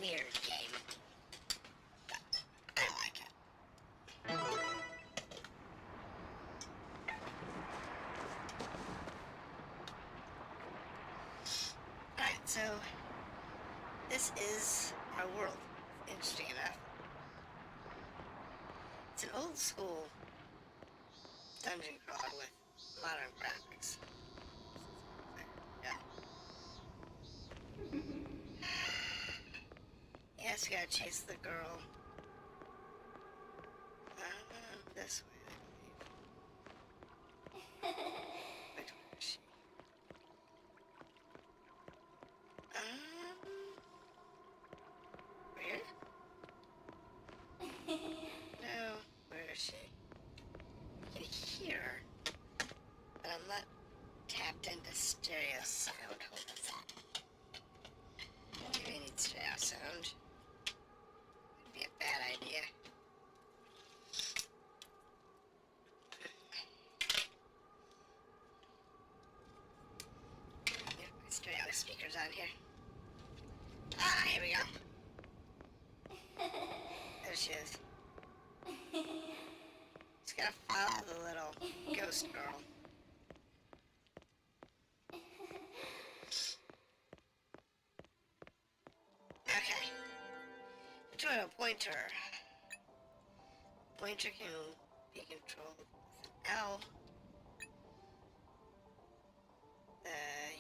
weird game. But I like it. Alright, so this is our world, interesting enough. It's an old school dungeon crawler with modern graphics. Yeah. Yes, we gotta chase the girl. This way, I believe. Which way is she? Where? No, where is she? I can hear her, but I'm not tapped into stereo sound. Hold on a sec. Maybe I need stereo sound. Would be a bad idea. Get my stereo speakers on here. Ah, here we go. There she is. Just gotta follow the little ghost girl. Okay. Control a pointer. Pointer can be controlled with an L.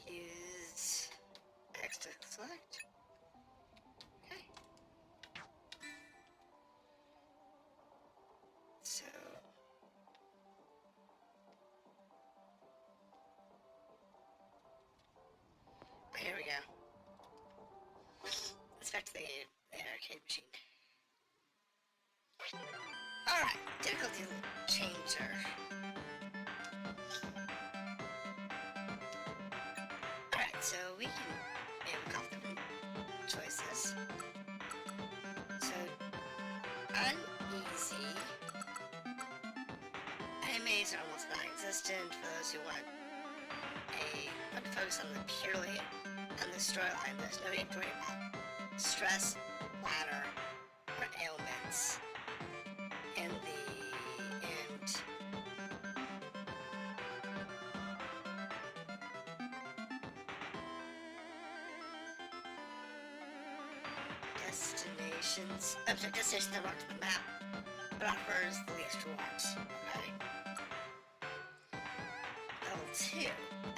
Use X to select. Okay. So. Here we go. Let's back to the arcade machine. Alright, difficulty changer. Alright, so we can make a couple different choices. So, uneasy. Enemies are almost non-existent for those who want to focus on the purely on the storyline. There's no need to worry about stress, bladder, or ailments in the end. Destinations. Oh, so destinations that marked the map, but offers the least rewards. Okay. Level 2.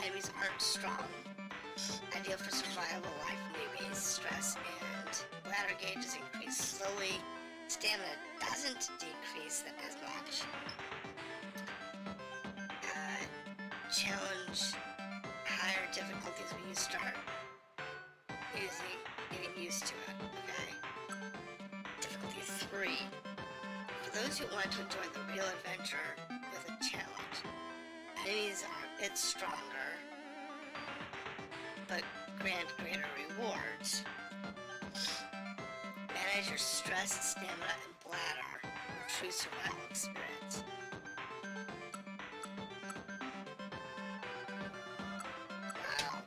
Enemies aren't strong. Ideal for survival, life newbies, stress, and bladder gauges increase slowly. Stamina doesn't decrease them as much. Challenge higher difficulties when you start getting used to it. Okay. Difficulty 3. For those who want to enjoy the real adventure with a challenge, enemies are a bit stronger, but grant greater rewards. Manage your stress, stamina, and bladder for true survival experience. Wow.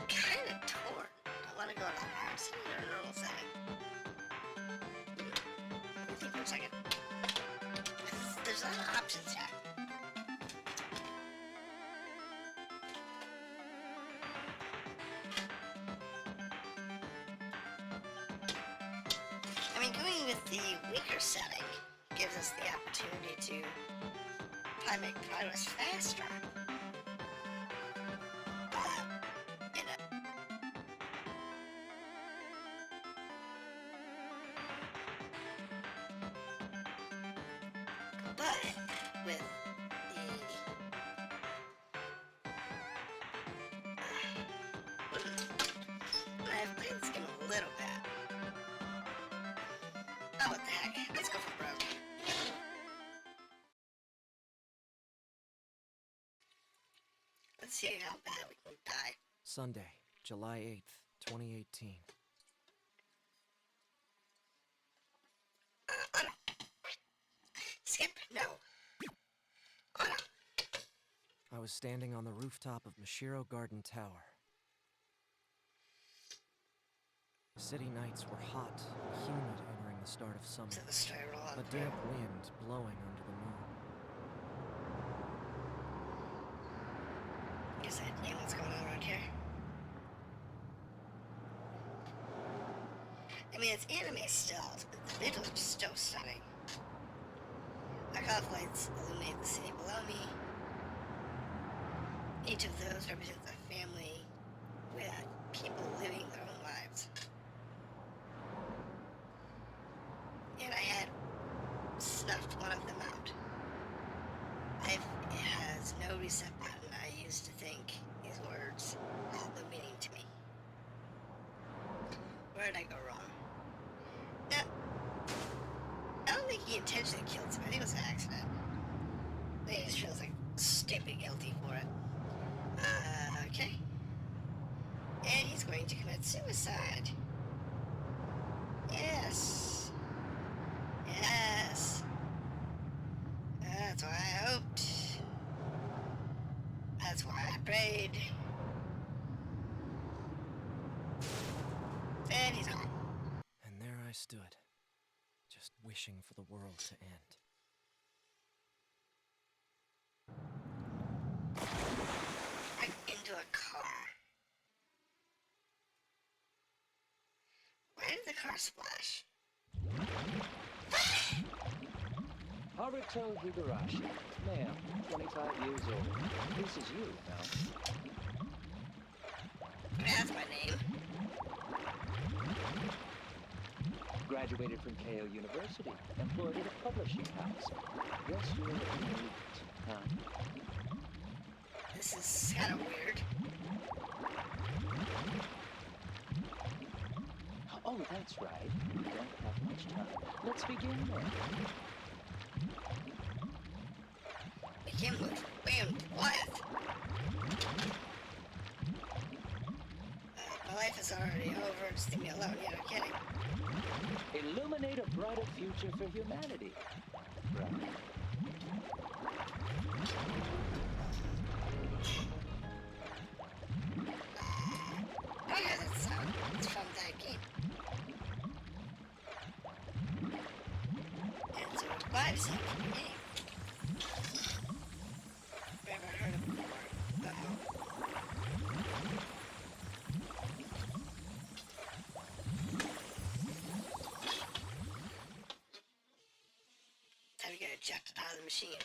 Kind of torn. I want to go to hard setting or normal setting. Let me think for a second. There's a lot of options here. I mean, going with the weaker setting gives us the opportunity to probably make progress faster. But with the I've played this game a little bit. Oh, what the heck? Let's go for broke. Let's see how bad we can die. Sunday, July 8th, 2018. Skip? No. was standing on the rooftop of Mashiro Garden Tower. City nights were hot and humid entering the start of summer. To the story roll A damp wind blowing under the moon. Guess I know what's going on around here. I mean, it's anime stills, but the visuals are so stunning. Alcohol lights illuminate the city below me. Each of those represents a family with people living their own lives. And I had snuffed one of them out. Life has no reset button. I used to think these words had no meaning to me. Where did I go wrong? Now, I don't think he intentionally killed him. I think it was an accident. I think he just feels like stupid guilty for it. Okay. And he's going to commit suicide. Yes. Yes. That's why I hoped. That's why I prayed. And he's gone. And there I stood, just wishing for the world to end. I'm into a car. Why did the car splash? Haruto Higurashi, male, 25 years old. This is you, now. That's my name. Graduated from Keio University, employed at a publishing house. Guess you're an elite, huh? This is kind of weird. Oh, that's right. We don't have much time. Let's begin then. Begin with Bam Goliath. My life is already over. Just leave me alone. Yeah, no kidding. Illuminate a brighter future for humanity. Right. I hear that sound. It's from that game. And it's a revive sound from the game. Never heard of it before. Uh-oh. Time to get ejected out of the machine.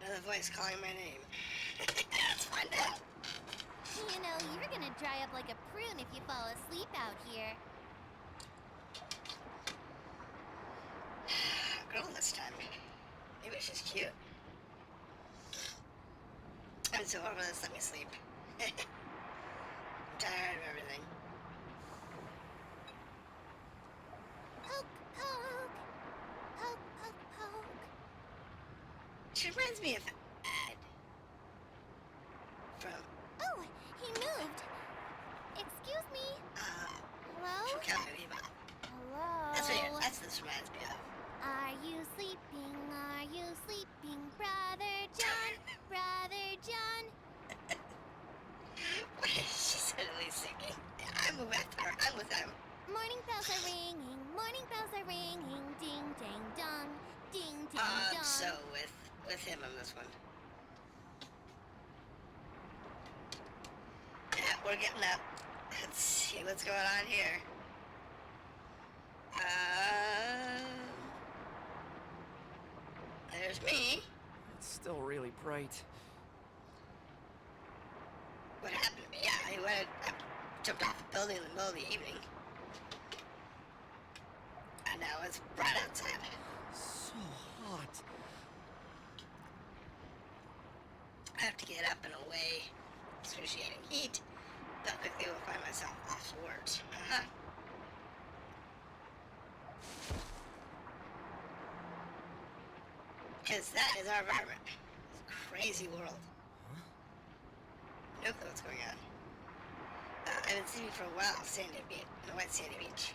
Another voice calling my name. Let's find out. You know, you're gonna dry up like a prune if you fall asleep out here. Girl this time. Maybe she's cute. I'm so over this, let me sleep. I'm tired of everything. Poke, poke. Poke, poke, poke. She reminds me of Ed. From, Oh, he moved. Excuse me. Hello? from Cowboy Bebop. Hello? That's what this reminds me of. Are you sleeping? Are you sleeping, Brother John? Brother John? Why is she suddenly singing? I'm with her. I'm with them. Morning bells are ringing. Morning bells are ringing. Ding, ding, dong. Ding, ding, I'm dong. so with him on this one. Yeah, we're getting up. Let's see what's going on here. There's me. It's still really bright. What happened to me? Yeah, I jumped off a building in the middle of the evening. And now it's bright outside. So hot. I have to get up and away. Excruciating heat. But quickly will find myself off words. Because that is our environment. It's a crazy world. no clue what's going on. I've been sleeping for a while, sandy beach, the white sandy beach.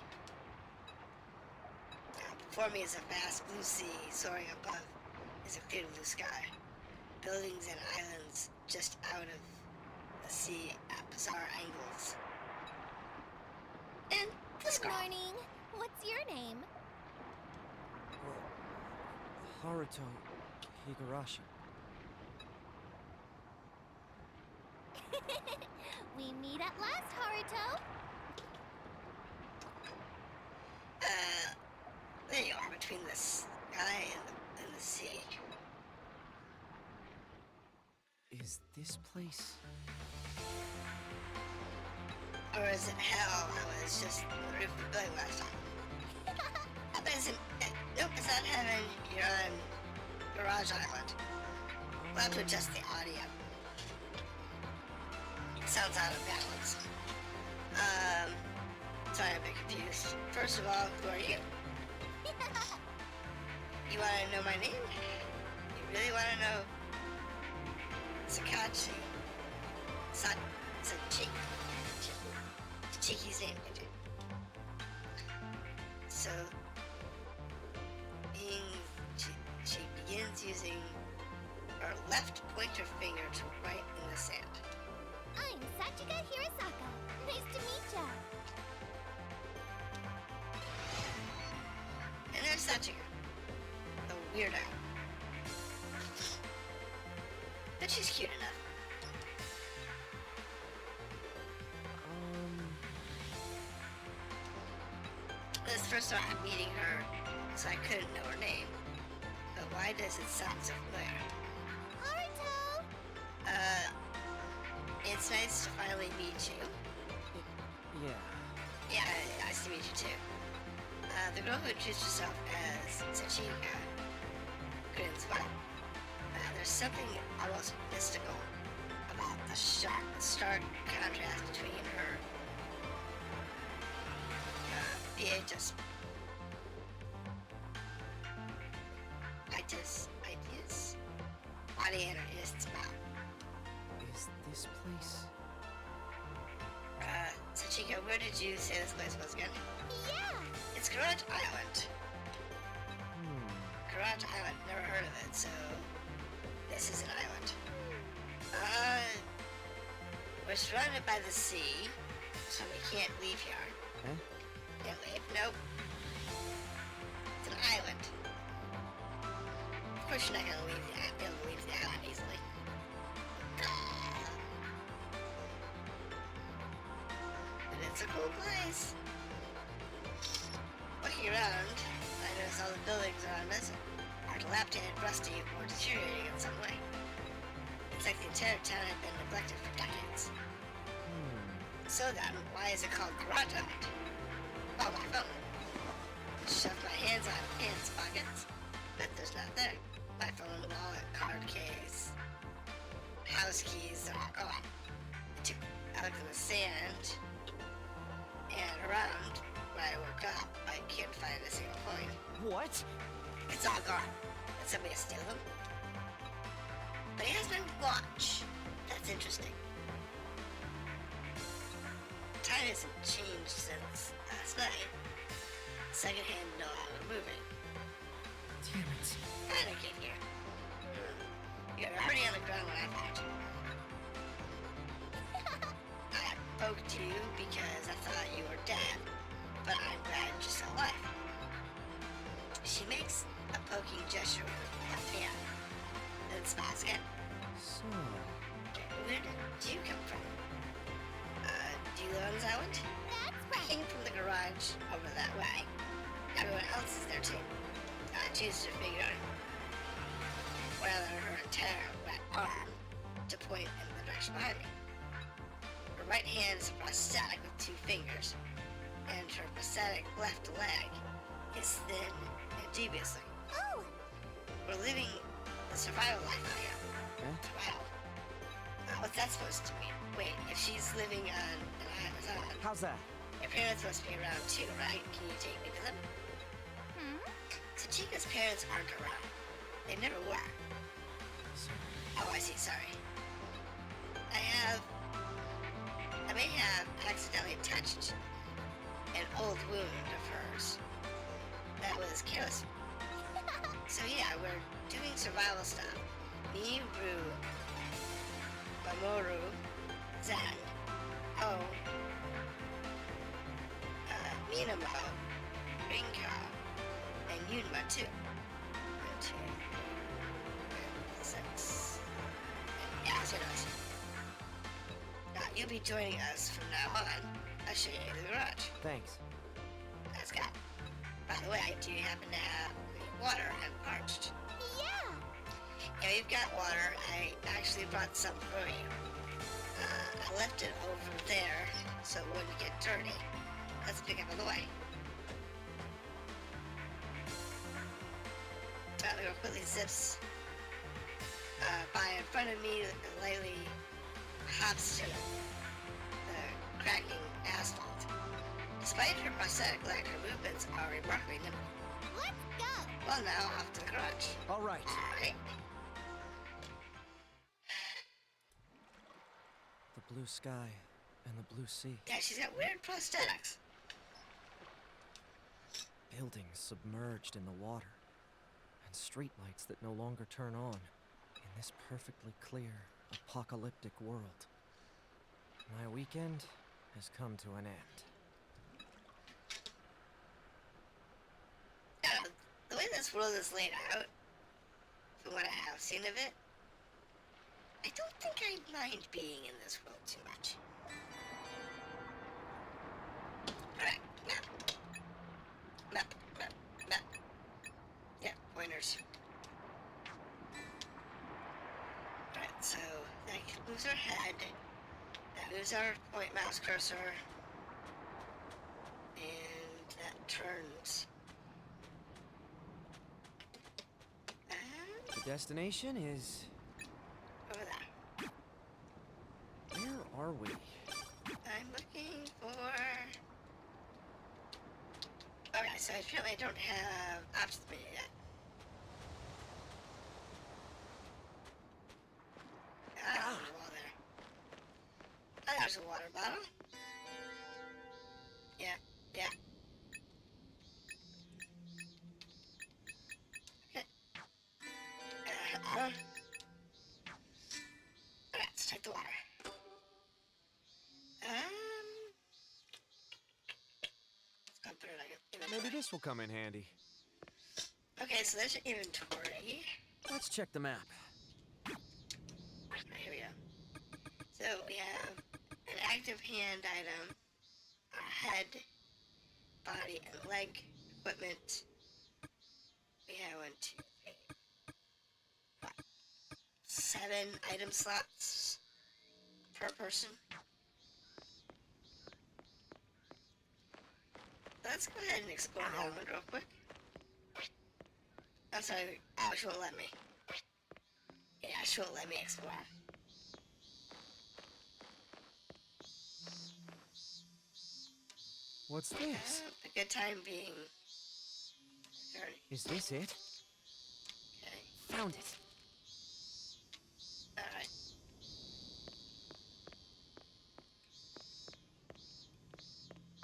Before me is a vast blue sea, soaring above is a clear blue sky. Buildings and islands just out of the sea at bizarre angles. And this Good girl. morning. What's your name? Haruto Higurashi. We meet at last, Haruto. There you are, between the sky and the sea. Is this place? Or is it hell? I was just on the roof of the building last time. But nope, it's not heaven. You're on Garage Island. We'll have to adjust the audio. It sounds out of balance. Sorry, I'm a bit confused. First of all, who are you? You want to know my name? You really want to know? Sakachi. Sachi. Chiki's name, I do. So, she begins using her left pointer finger to write in the sand. I'm Sachika Hirasaka. Nice to meet ya. And there's Sachika, the weirdo. But she's cute enough. This first time I'm meeting her, so I couldn't know her name. But why does it sound so familiar? Haruto! It's nice to finally meet you. Yeah. Yeah, nice to meet you too. The girl who introduced herself as Sachika grins well. There's something almost mystical about the stark contrast between her VHS ideas, body and her innocent smile. Is this place? Sachika, where did you say this place was again? Yeah! It's Garage Island. Garage Island, never heard of it, so this is an island. We're surrounded by the sea, so we can't leave here. Huh? Can't leave, nope. It's an island. Of course you're not gonna leave the island easily. But it's a cool place. Looking around, I notice all the buildings around us are dilapidated, rusty, or deteriorating in some way. It's like the entire town had been neglected for decades. So then, why is it called Garage Island? Oh, my phone. Shoved my hands out of pants pockets, but there's not there. My phone, wallet, card case, house keys, they're all gone. I looked in the sand and around. When I woke up, I can't find a single coin. What? It's all gone. Did somebody steal them? But he has my watch. That's interesting. Time hasn't changed since last night. Secondhand, no longer moving. Damn it. How'd I get here? You got already on the ground when I found you. I poked you because I thought you were dead, but I'm glad you're still alive. She makes a poking gesture with her left hand, then smiles again. So, Where did you come from? Do you live on this island? That's I right. came from the garage over that way. Everyone else is there too. I choose to figure out whether her entire right arm to point in the direction behind me. Her right hand is a prosthetic with 2 fingers, and her prosthetic left leg is thin and devious looking. Oh, We're living the survival life out here. huh? Wow. What's that supposed to mean? Wait, if she's living on an island, How's that? your parents must be around too, right? Can you take me to them? Sachika's parents aren't around. They never were. Sorry. Oh, I see, sorry. I have may have accidentally touched an old wound of hers that was careless. So yeah, we're doing survival stuff. Me, Rue, Mamoru, Zan, Oh, Minamo, Rinko, and Yunma too. 1, 2, 6. Yeah, so nice. Now, you'll be joining us from now on. I'll show you the garage. Thanks. Let's go. By the way, do you happen to have water and parched? Yeah. Yeah, you've got water. I actually brought some for you. I left it over there so it wouldn't get dirty. Let's pick up on the way. We go quickly zips by in front of me and lightly hops to the cracking asphalt. Despite her prosthetic leg, her movements are remarkably nimble. Let's go. Well, now off to the garage. All right. Alright. The blue sky and the blue sea. Yeah, she's got weird prosthetics. Buildings submerged in the water. And streetlights that no longer turn on. In this perfectly clear, apocalyptic world. My weekend has come to an end. The way this world is laid out, from what I have seen of it, I don't think I'd mind being in this world too much. Alright, map. Map, map, map. Yeah, pointers. Alright, so that moves our head. That moves our point mouse cursor. And that turns. The destination is... Over there. Where are we? I'm looking for... Okay, so apparently I don't have options menu yet. Ah, there's a wall there. Oh, there's a water bottle. Yeah, yeah. Okay. Let's take the water. Let's go put it like an inventory. Maybe this will come in handy. Okay, so there's your inventory. Let's check the map. Here we go. So we have an active hand item, a head, body, and leg equipment. We have 1, 2, 3, 5, 7 item slots per person. Let's go ahead and explore that one real quick. I'm sorry, she won't let me. Yeah, she won't let me explore. What's this? A good time being 30. Is this it? Okay, Found it. alright.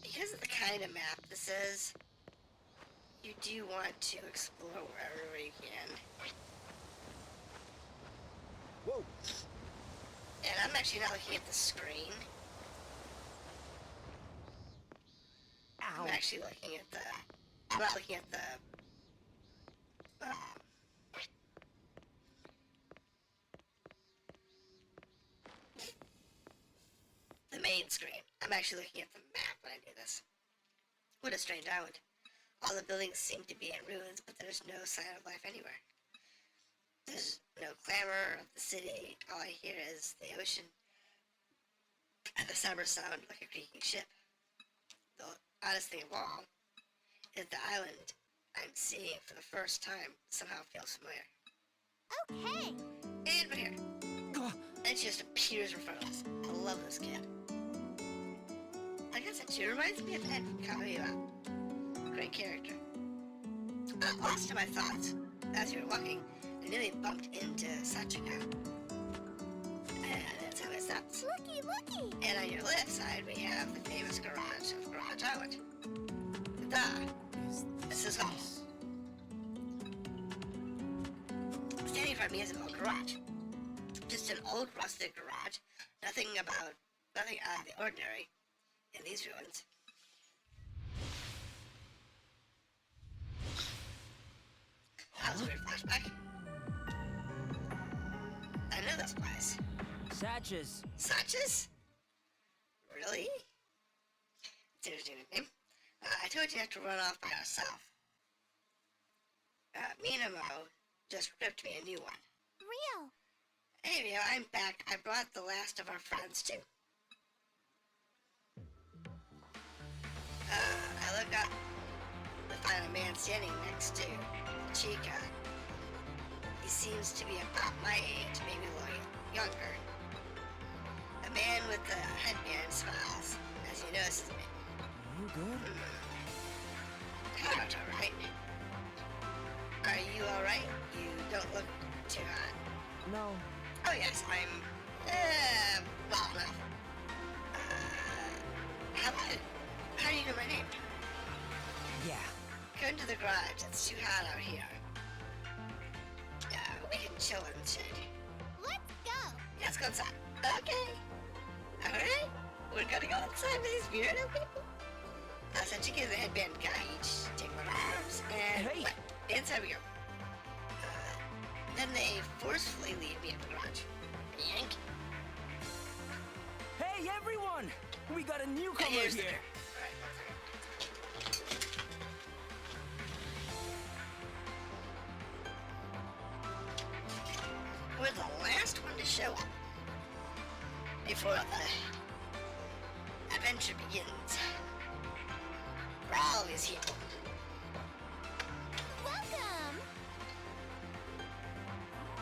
Because of the kind of map this is, you do want to explore wherever you can. Whoa! And I'm actually not looking at the screen. Ow! I'm actually looking at the... I'm not looking at the... the main screen. I'm actually looking at the map when I do this. What a strange island. All the buildings seem to be in ruins, but there's no sign of life anywhere. There's no clamor of the city. All I hear is the ocean and the summer sound like a creaking ship. The oddest thing of all is the island I'm seeing for the first time somehow feels familiar. Okay. And we're here. And she just appears in front of us. I love this kid. Like I said, she reminds me of Ed from Cowboy Bebop. Great character. Lost to my thoughts. As you were walking, I nearly bumped into Sachiko. And that's how I said steps. Looky! And on your left side, we have the famous garage of Garage Island. This is home. Standing in front of me is an old garage. Just an old rustic garage. Nothing out of the ordinary in these ruins. That was a weird flashback. I know this place. Satches. Satches? Really? It's an interesting name. I told you not to run off by yourself. Me and Mo just ripped me a new one. Rio! Hey Rio, I'm back. I brought the last of our friends too. I look up to find a man standing next to Chica. He seems to be about my age, maybe a little younger. A man with a headband smiles as he notices me. You good? Kind of alright. Are you alright? You don't look too hot. No. Oh yes, I'm, well enough. How do you know my name? Yeah. Come to the garage, it's too hot out here. We can chill in the shade. Let's go! Let's go inside. Okay. Alright, we're gonna go inside with these weirdo people. So Chica and the headband guy each take my arms and Hey! Inside we go. Then they forcefully lead me into the garage. Yank. Hey, everyone! We got a newcomer Here's the here. door. Alright, one second. We're the last one to show up before the adventure begins. We're always here. Welcome! Oh,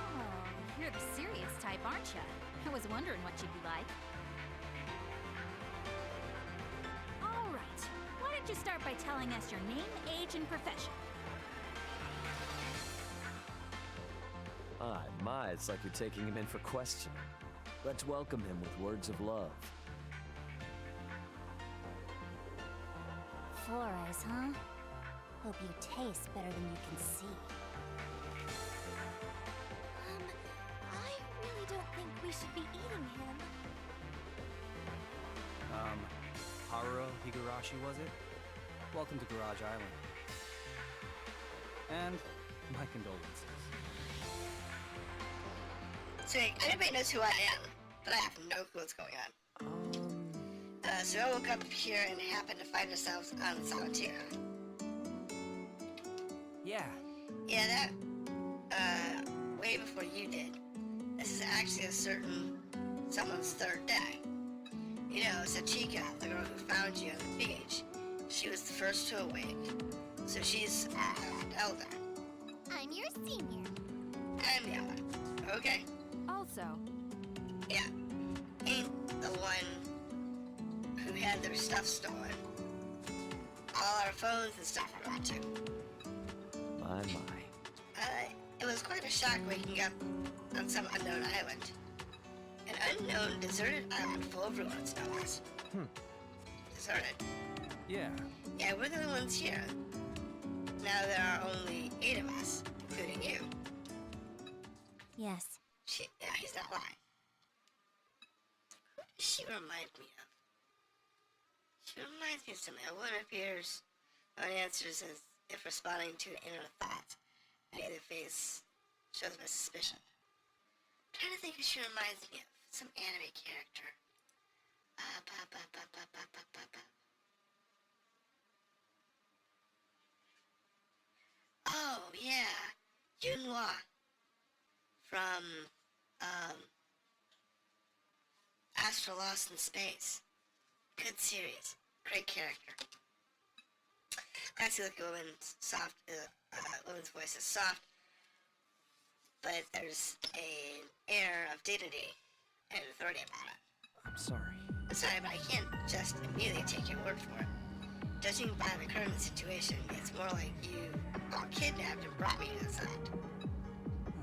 you're the serious type, aren't you? I was wondering what you'd be like. All right. Why don't you start by telling us your name, age, and profession? My, it's like you're taking him in for questioning. Let's welcome him with words of love. 4 eyes, huh? Hope you taste better than you can see. I really don't think we should be eating him. Haruo Higurashi, was it? Welcome to Garage Island. And my condolences. So everybody knows who I am, but I have no clue what's going on. So I woke up here and happened to find ourselves on Salvatierra. Yeah. Yeah, that, way before you did. This is actually someone's third day. You know, Sachika, the girl who found you on the beach, she was the first to awake. So she's an elder. I'm your senior. I'm the elder. Okay. Also, Yeah. Ain't the one who had their stuff stolen. All our phones and stuff were gone too. My. It was quite a shock waking up on some unknown island. An unknown, deserted island full of ruins, no less. Deserted. Yeah, Yeah, we're the only ones here. Now there are only 8 of us, including you. Yes. Yeah, he's not lying. Who does she remind me of? She reminds me of something. A woman appears on answers as if responding to an inner thought. And either face shows my suspicion. I'm trying to think who she reminds me of. Some anime character. Oh, yeah. Yunhua. From, Astro Lost in Space. Good series. Great character. Classy looking woman's woman's voice is soft, but there's an air of dignity and authority about it. I'm sorry. I'm sorry, but I can't just immediately take your word for it. Judging by the current situation, it's more like you all kidnapped and brought me to this island.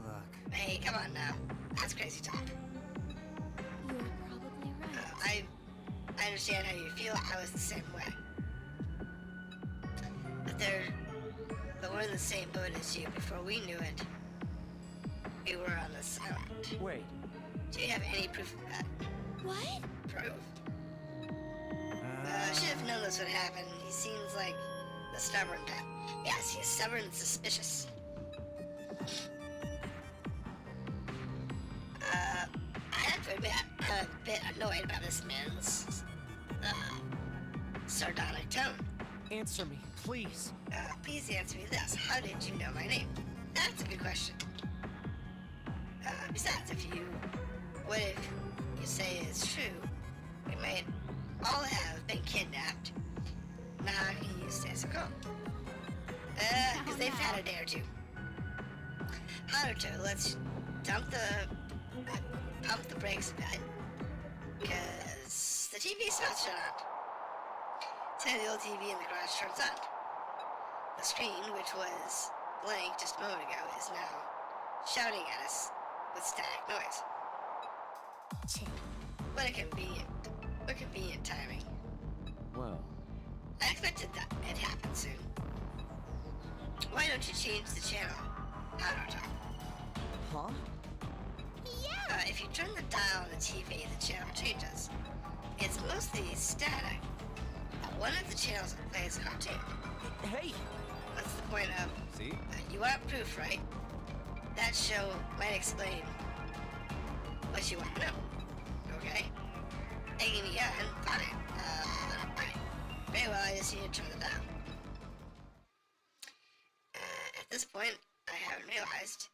Look. Hey, come on now. That's crazy talk. You're understand how you feel. I was the same way. But we're in the same boat as you. Before we knew it, we were on this island. Wait. Do you have any proof of that? What? Proof? I should have known this would happen. He seems like the stubborn type. Yes, he's stubborn and suspicious. I have to admit, I'm a bit annoyed by this man's sardonic tone. Answer me, please. Please answer me this. How did you know my name? That's a good question. Besides, what if you say is true, we might all have been kidnapped. Now how can you stay so calm? Because they've had a day or two. Haruto, let's pump the brakes a bit. Because the TV's not shut on. Say the old TV in the garage turns on. The screen, which was blank just a moment ago, is now shouting at us with static noise. What a convenient timing. Well, I expected that it happened soon. Why don't you change the channel? Haruto. Huh? Yeah! If you turn the dial on the TV, the channel changes. It's mostly static. One of the channels plays a cartoon. Hey! What's the point of... See? You want proof, right? That show might explain what you want to know. Okay? Taking me on, fine. Fine. Very well, I just need to turn the dial. At this point, I haven't realized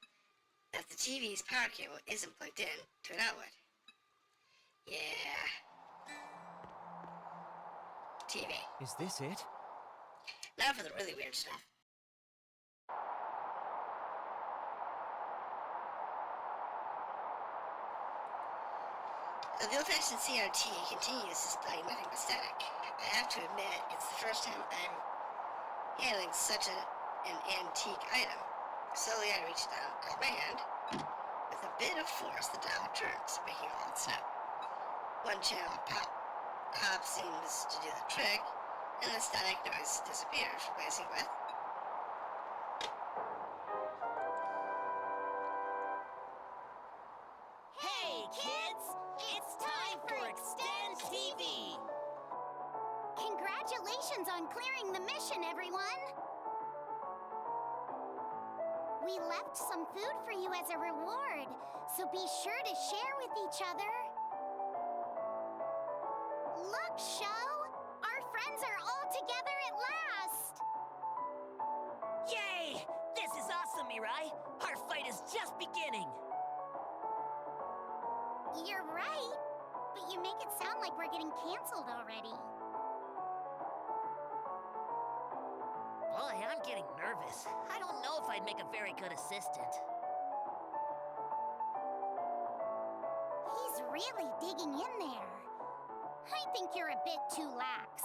that the TV's power cable isn't plugged in to an outlet. Yeah. TV. Is this it? Now for the really weird stuff. The old-fashioned CRT continues displaying nothing but static. I have to admit, it's the first time I'm handling such an antique item. Slowly I reach down with my hand. With a bit of force, the dial turns, making all its snap. One channel pop seems to do the trick, and the static noise disappears, replacing with... Hey, kids! It's time for Extend TV! Congratulations on clearing the mission, everyone! We left some food for you as a reward, so be sure to share with each other. Look, Show! Our friends are all together at last! Yay! This is awesome, Mirai! Our fight is just beginning! You're right, but you make it sound like we're getting canceled already. Boy, I'm getting nervous. I don't know if I'd make a very good assistant. He's really digging in there. I think you're a bit too lax.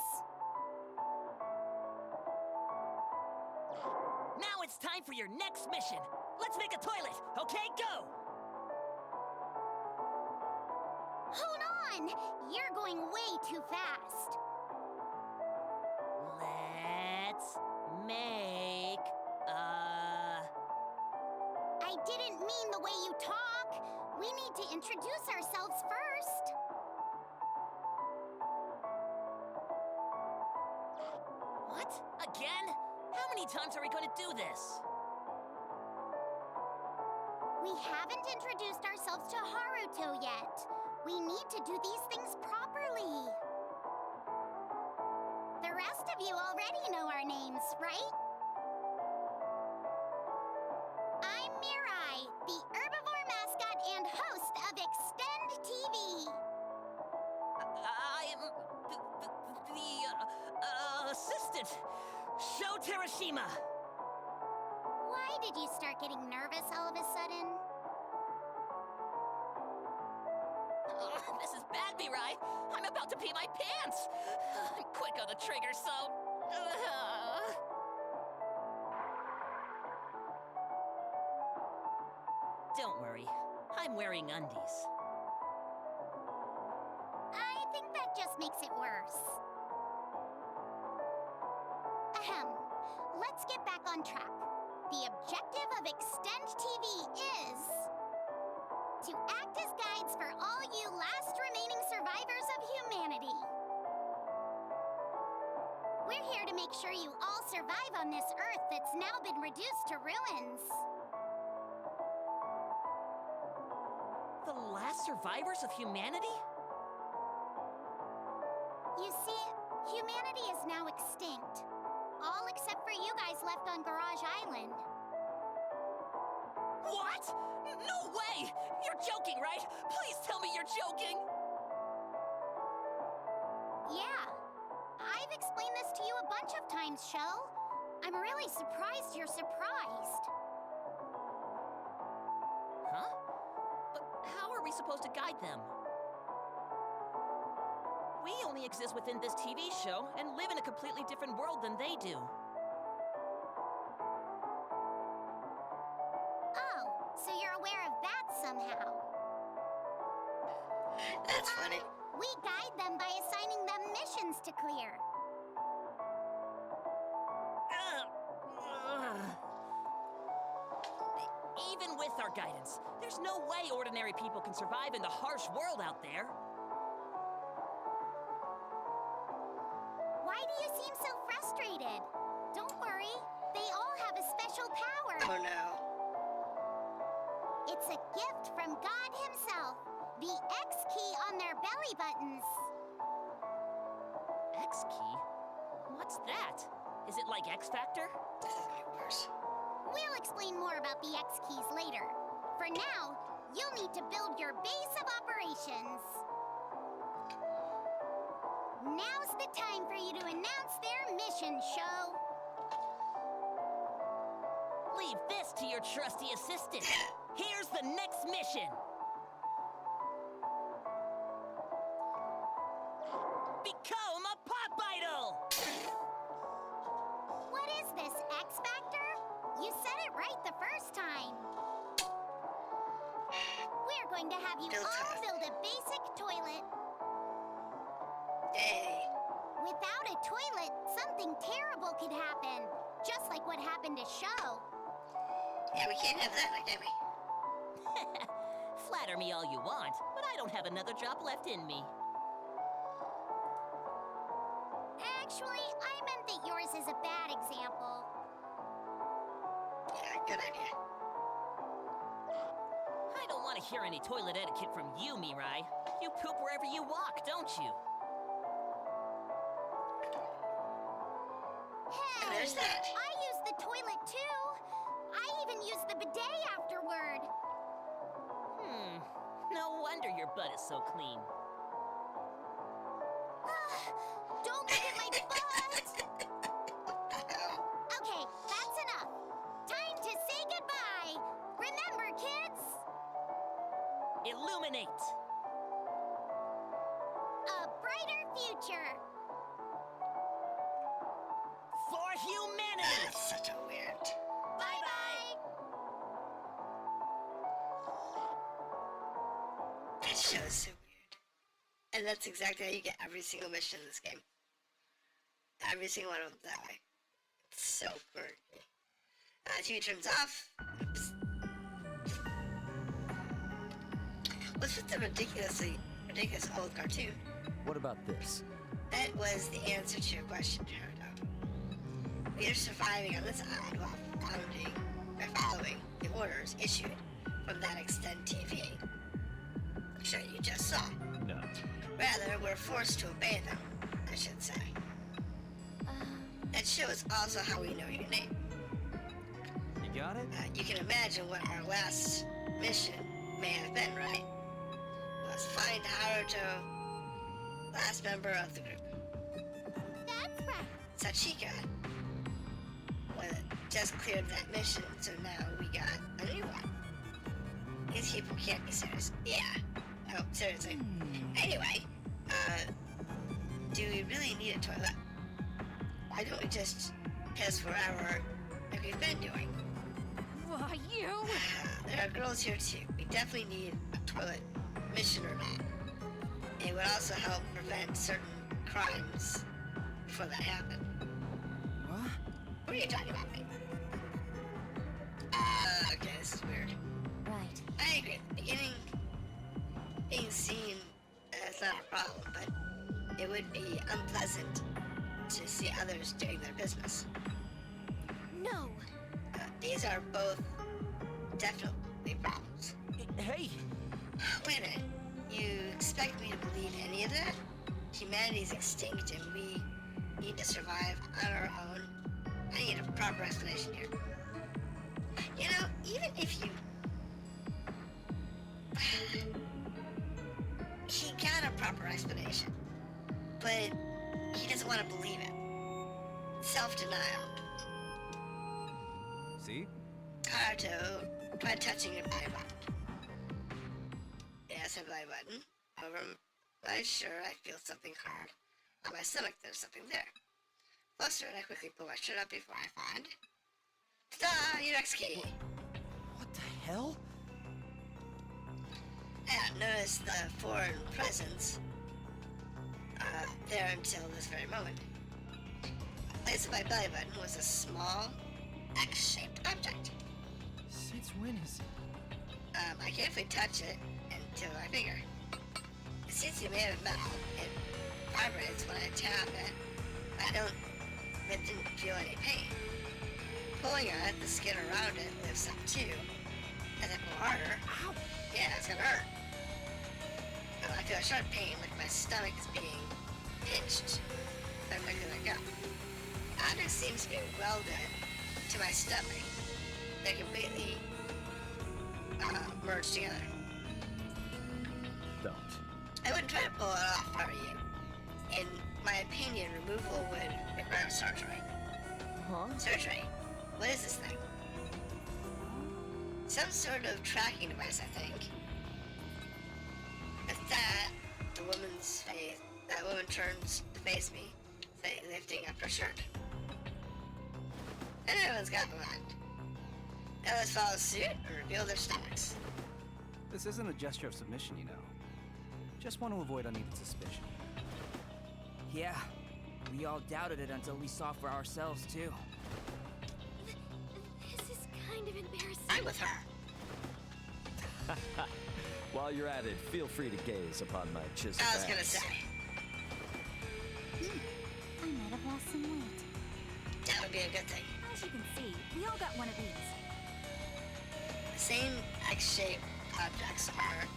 Now it's time for your next mission. Let's make a toilet, okay? Go! Hold on! You're going way too fast. Let's make I didn't mean the way you talk. We need to introduce ourselves first. What? Again? How many times are we going to do this? We haven't introduced ourselves to Haruto yet. We need to do these things properly. The rest of you already know our names, right? I'm Mirai, the herbivore mascot and host of Extend TV. I'm the assistant, Sho Terashima. Why did you start getting nervous all of a sudden? This is bad, Mirai. I'm about to pee my pants. I'm quick on the trigger, so... Don't worry. I'm wearing undies. I think that just makes it worse. Ahem. Let's get back on track. The objective of Extend TV is to act as guides for all you last remaining survivors of humanity. We're here to make sure you all survive on this Earth that's now been reduced to ruins. The last survivors of humanity? You see, humanity is now extinct. All except for you guys left on Garage Island. What? No way! You're joking, right? Please tell me you're joking! Yeah. I've explained this to you a bunch of times, Shell. I'm really surprised you're surprised. Huh? But how are we supposed to guide them? We only exist within this TV show and live in a completely different world than they do. Oh, so you're aware of that somehow. That's funny. We guide them by assigning them missions to clear. Even with our guidance, there's no way ordinary people can survive in the harsh world out there. Why do you seem so frustrated? Don't worry, they all have a special power. Oh no. It's a gift from God himself. The X key on their belly buttons. X key? What's that? Is it like X Factor? This is getting worse. We'll explain more about the X keys later. For now, you'll need to build your base of operations. Now's the time for you to announce their mission, Show. Leave this to your trusty assistant. Here's the next mission. Become a pop idol! What is this, X Factor? You said it right the first time. We're going to have you Build all toilet. build a basic toilet. Yay. Without a toilet, something terrible could happen. Just like what happened to Show. Yeah, we can't have that, can we? Flatter me all you want, but I don't have another drop left in me. Actually, I meant that yours is a bad example. Yeah, good idea. I don't want to hear any toilet etiquette from you, Mirai. You poop wherever you walk, don't you? Hey, And there's that. I use the toilet too. I even use the bidet afterward. No wonder your butt is so clean. Don't look at my butt! Okay, that's enough. Time to say goodbye. Remember, kids, Illuminate! a brighter future. For humanity! That's such a weird. Bye-bye. That show is so weird. And that's exactly how you get every single mission in this game. Every single one of them that way. It's so quirky. TV turns off. Oops. What's with the ridiculous old cartoon? What about this? That was the answer to your question, Jared. We are surviving on this island while following the orders issued from that Extend TV. Sure, you just saw. No. Rather, we're forced to obey them, I should say. That shows also how we know your name. You got it? You can imagine what our last mission may have been, right? Was find Haruto, last member of the group. That's right. Sachika. Well, just cleared that mission, so now we got a new one. These people can't be serious. Yeah. Oh, seriously. Anyway, do we really need a toilet? Why don't we just piss wherever like we've been doing? Why, you? There are girls here too. We definitely need a toilet, mission or not. Anyway, would also help prevent certain crimes before that happen. What? What are you talking about, mate? Okay, this is weird. Right. I agree. At the beginning, being seen is not a problem, but it would be unpleasant to see others doing their business. No. These are both definitely problems. Hey! Wait a minute. You expect me to believe any of that? Humanity's extinct and we need to survive on our own. I need a proper explanation here. You know, even if you... He got a proper explanation, but he doesn't want to believe it. Self-denial. See? Karuto tried touching your belly button. Yes, my belly button. Over my shirt, I feel something hard. On my stomach, there's something there. Closer, and I quickly pull my shirt up before I find... Ta-da! Your next key! What the hell? And notice the foreign presence there until this very moment. The place of my belly button was a small, X-shaped object. Since when is it? I carefully touch it until my finger. It seems to be made of metal. It vibrates when I tap it. But didn't feel any pain. Pulling on it, the skin around it lifts up too. As I pull harder, ow! Yeah, it's gonna hurt. I feel a sharp pain, like my stomach is being pinched. But quicker than go. The object seems to be welded to my stomach. They're completely merged together. Don't. I wouldn't try to pull it off if I were you. In my opinion, removal would require surgery. Huh? Surgery? What is this thing? Some sort of tracking device, I think. At that, that woman turns to face me, lifting up her shirt. And everyone's got behind. Now let's follow suit and reveal their stomachs. This isn't a gesture of submission, you know. Just want to avoid unneeded suspicion. Yeah, we all doubted it until we saw for ourselves, too. This is kind of embarrassing. I'm with her. While you're at it, feel free to gaze upon my chisel. I was gonna say. I might have lost some weight. That would be a good thing. As you can see, we all got one of these. The same X-shaped objects are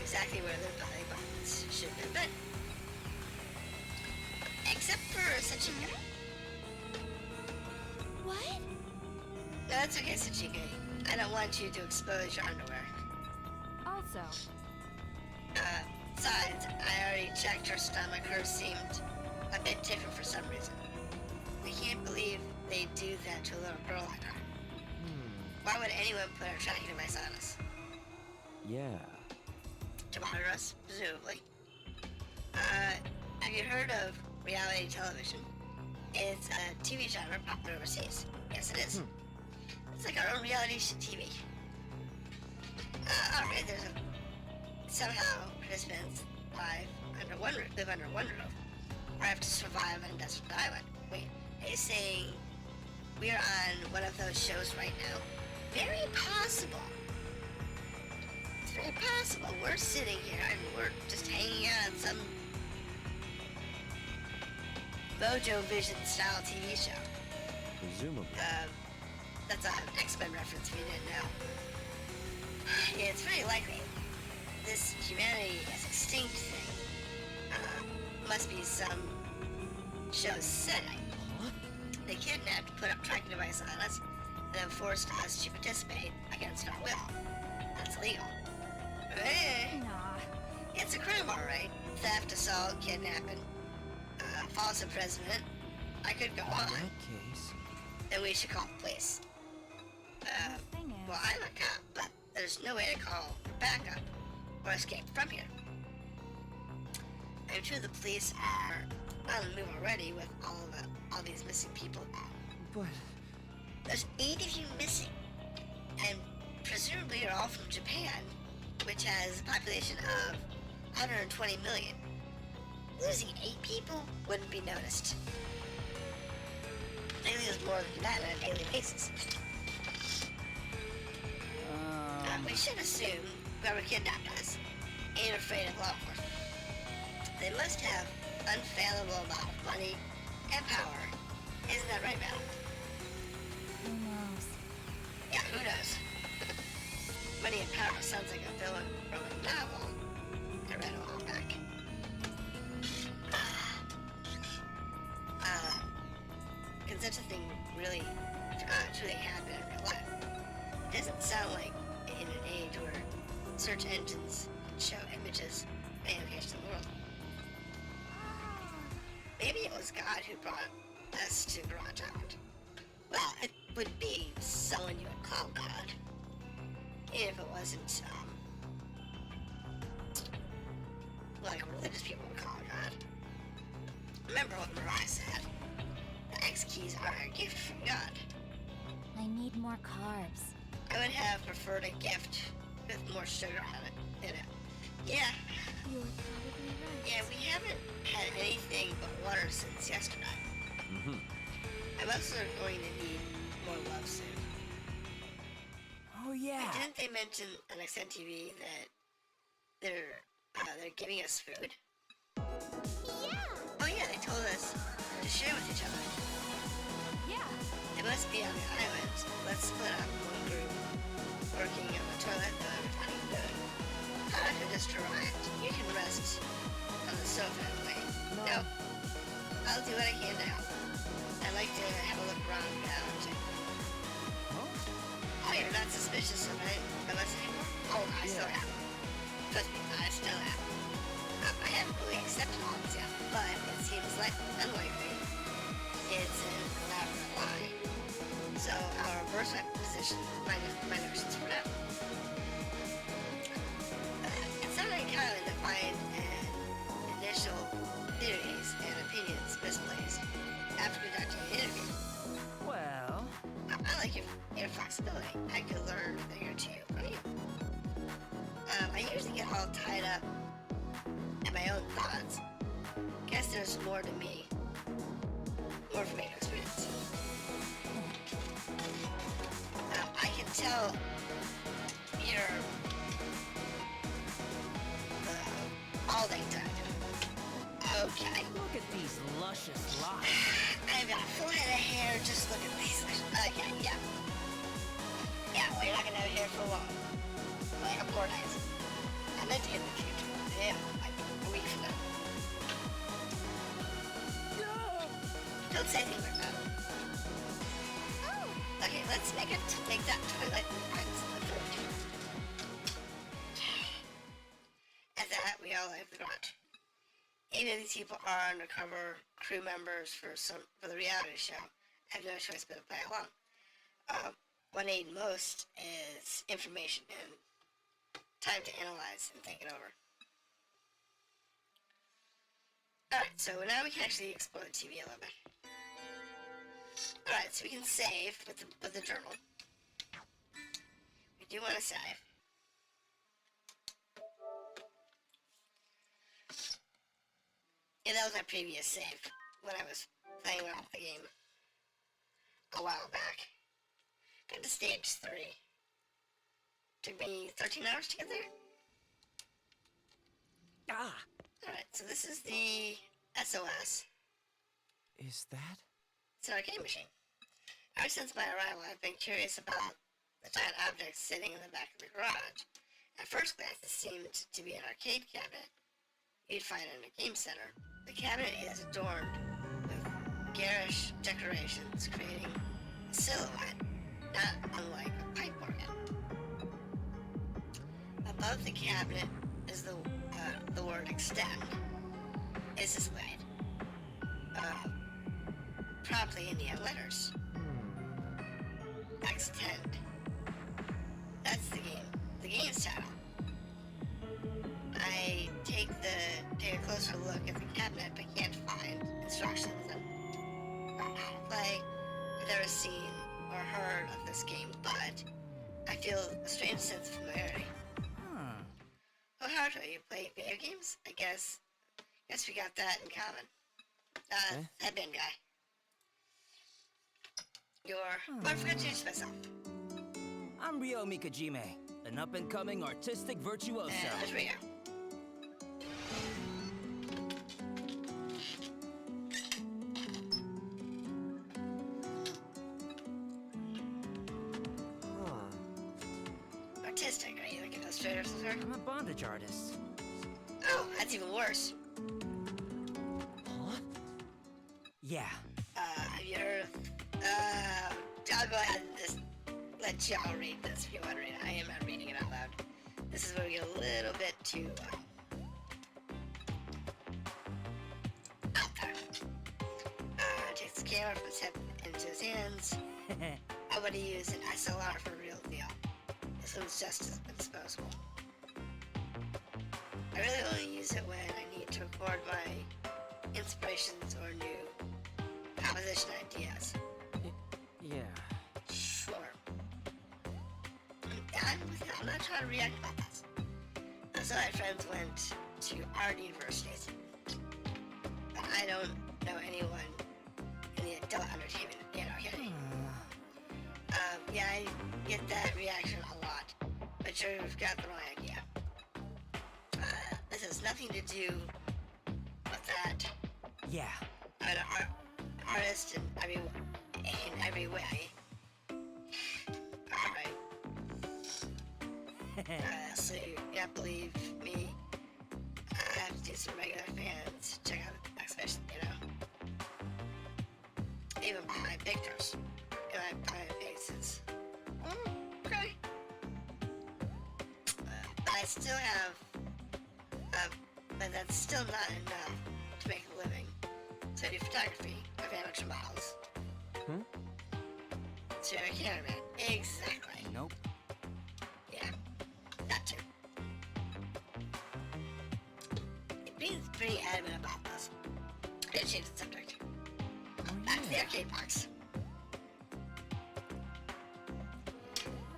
exactly where their belly buttons should have been. Except for Sachika. What? No, that's okay, Sachika. I don't want you to expose your underwear. Also, Besides, I already checked her stomach. Hers seemed a bit different for some reason. I can't believe they do that to a little girl like her. Why would anyone put a tracking device on us? Yeah. To monitor us, presumably. Have you heard of reality television? It's a TV genre popular overseas. Yes, it is. It's like our own reality TV. Alright, somehow participants live under one roof, or have to survive on a desert island. Wait, are you saying we are on one of those shows right now? Very possible. It's very possible. We're sitting here and we're just hanging out on some Mojo Vision style TV show. Presumably. That's an X-Men reference if you didn't know. Yeah, it's very likely this humanity is extinct thing must be some show's setting. They kidnapped, put up tracking device on us, and then forced us to participate against our will. That's legal. nah. It's a crime, alright. Theft, assault, kidnapping, false imprisonment. I could go on. In that case... Then we should call the police. Thing is, Well, I'm a cop, but there's no way to call for backup or escape from here. I'm sure the police are on the move already with all these missing people. But... There's 8 of you missing, and presumably you're all from Japan, which has a population of 120 million. losing 8 people wouldn't be noticed. They lose more than that on a daily basis. We should assume whoever kidnapped us ain't afraid of law enforcement. They must have unfathomable amount of money and power. Isn't that right, Val? Who knows? Yeah, who knows? Money and power sounds like a villain from a novel I read a while back. Can such a thing really truly happen in real life? It doesn't sound like in an age where search engines show images of any location in the world. Maybe it was God who brought us to Garage Island. Well, it would be someone you would call God. Even if it wasn't, like religious people would call it God. Remember what Mariah said. The X keys are a gift from God. I need more carbs. I would have preferred a gift with more sugar on it, in it. Yeah, You're probably right. yeah, we haven't had anything but water since yesterday. I'm also going to need more love soon. Oh, yeah. Didn't they mention on XN TV that they're giving us food? Yeah! Oh yeah, they told us to share with each other. Yeah. They must be on the island. Let's split up one group working on the toilet, the other finding food. Hanukkah just arrived. You can rest on the sofa and wait. No. I'll do what I can to help. I'd like to have a look around now, too. Oh, you're not suspicious of it, unless anymore? Oh, I still am. Trust me, I still am. I haven't really accepted all this yet, but it seems like unlikely. It's an elaborate lie. So I'll reverse my position, my notions for now. It's not uncommon to find initial theories and opinions misplaced after conducting an interview. Well, I like your flexibility. I could learn a thing or two from you. I usually get all tied up in my own thoughts. Guess there's more to me. More for me to experience. I can tell you're balding type. Okay. Look at these luscious locks. I've got a full head of hair, just look at these. Okay, yeah. Yeah, well, you're not gonna have hair for long. Like, 4 days. And then in the future. Yeah, like a week from now. No! Don't say anything like that. Oh, okay, let's make that toilet rinse the food. At that, we all leave the garage. Even if these people are undercover crew members for the reality show, I have no choice but to play along. What I need most is information and time to analyze and think it over. Alright, so now we can actually explore the TV a little bit. Alright, so we can save with the journal. We do want to save. Yeah, that was my previous save when I was playing around with the game a while back. Got to stage 3. Took me 13 hours to get there. Alright, so this is the SOS. Is that? It's an arcade machine. Ever since my arrival, I've been curious about the giant objects sitting in the back of the garage. At first glance, it seemed to be an arcade cabinet you'd find in a game center. The cabinet is adorned with garish decorations, creating a silhouette, not unlike a pipe organ. Above the cabinet is the word extend. Is displayed. Promptly in neon letters. Extend. That's the game. The game's title. I take a closer look at the cabinet, but can't find instructions on how to play. I've never seen or heard of this game, but I feel a strange sense of familiarity. Oh, how do you play video games? I guess Guess we got that in common. Headband guy. I forgot to introduce myself. I'm Ryo Mikajime, an up-and-coming artistic virtuoso. There's Rio. Artistic, are you like an illustrator or something? I'm a bondage artist. Oh, that's even worse. Huh? Yeah. Have you heard of, I'll go ahead and just let y'all read this if you want to read it. I am not reading it out loud. This is where we get a little bit too, out there. Takes the camera from his head into his hands. How would he use an SLR for a real deal? This one's just as disposable. I really only use it when I need to record my inspirations or new composition ideas. Yeah. Sure. I'm not trying to react about this. Some of my friends went to art universities, but I don't know anyone in the adult entertainment, getting. Yeah, I get that reaction a lot, but you've got the wrong idea. This has nothing to do with that. Yeah. I'm an artist in every way. Alright. So you can't believe me. I have to do some regular fans. Check out the exhibition, Even behind pictures. And behind faces. Okay. But I still have, but that's still not enough to make a living. So I do photography of amateur models. So you're a cameraman. Exactly. Nope. Yeah, that too. Being pretty adamant about this. I'm gonna change the subject. Back to the arcade box.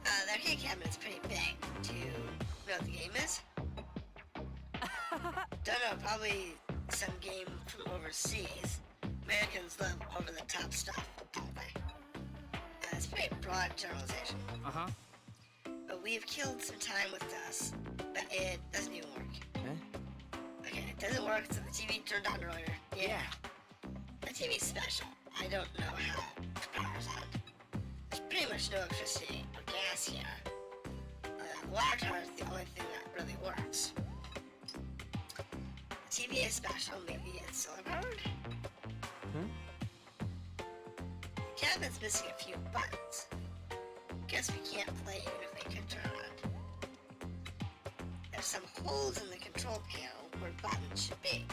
The arcade cabinet's pretty big. Do you know what the game is? Don't know, probably some game from overseas. Americans love over-the-top stuff, don't they? It's a pretty broad generalization. Uh-huh. But we've killed some time with this, but it doesn't even work. Okay, it doesn't work, so the TV turned on earlier. Yeah. The TV's special. I don't know how it powers on. There's pretty much no electricity or gas here. The water tower is the only thing that really works. The TV is special, maybe it's solar powered? The cabinet's missing a few buttons. Guess we can't play even if they could turn on. There's some holes in the control panel where buttons should be.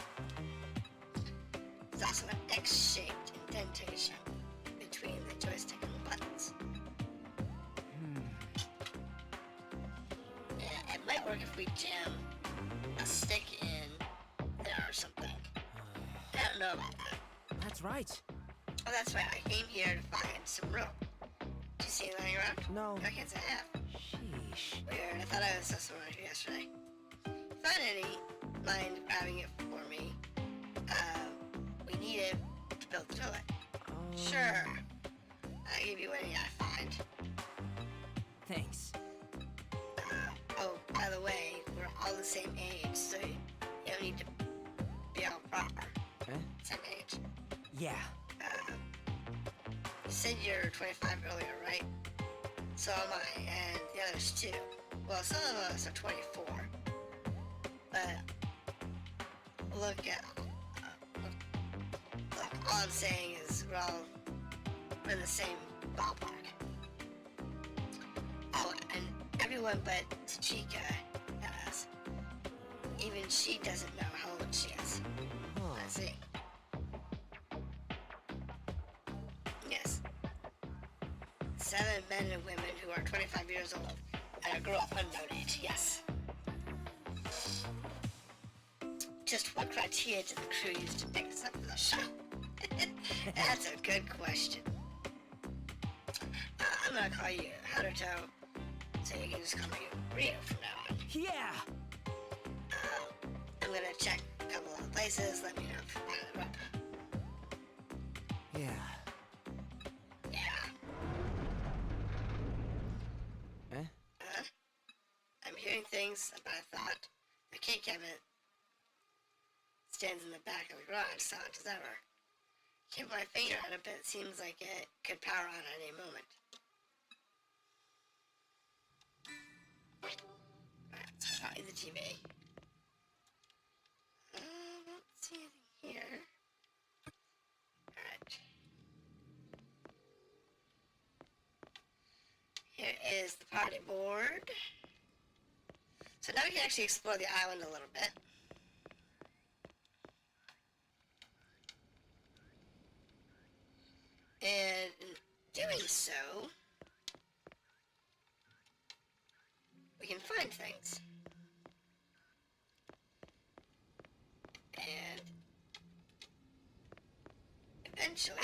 There's also an X-shaped indentation between the joystick and the buttons. Yeah, it might work if we jam a stick in there or something. I don't know about that. That's right. Oh, that's why I came here to find some rope. Did you see it lying around? No. I can't say I have. Sheesh. Weird, I thought I saw someone here yesterday. If you find any, mind grabbing it for me? We need it to build the toilet. Sure. I'll give you any I find. Thanks. Oh, by the way, we're all the same age, so you don't need to be all proper. Same age. Yeah. You said you're 25 earlier, right? So am I, and the others too. Well, some of us are 24. But look, all I'm saying is we're in the same ballpark. Oh, and everyone but Tachika does. Even she doesn't know how old she is. I see. Yes. 7 men and women who are 25 years old and a girl of unknown age, yes. Just what criteria did the crew use to pick us up for the show? That's a good question. I'm gonna call you Haruto, so you can just call me Rio from now on. Yeah! I'm gonna check a couple of cases, let me know if you want to interrupt. Yeah. Yeah. Eh? I'm hearing things about a thought. The cake cabinet stands in the back of the garage, silent as ever. Can't put my finger on it, but it seems like it could power on at any moment. Alright, so I'll the TV. I don't see anything here. Alright. Here is the party board. So now we can actually explore the island a little bit. And in doing so, we can find things. And eventually,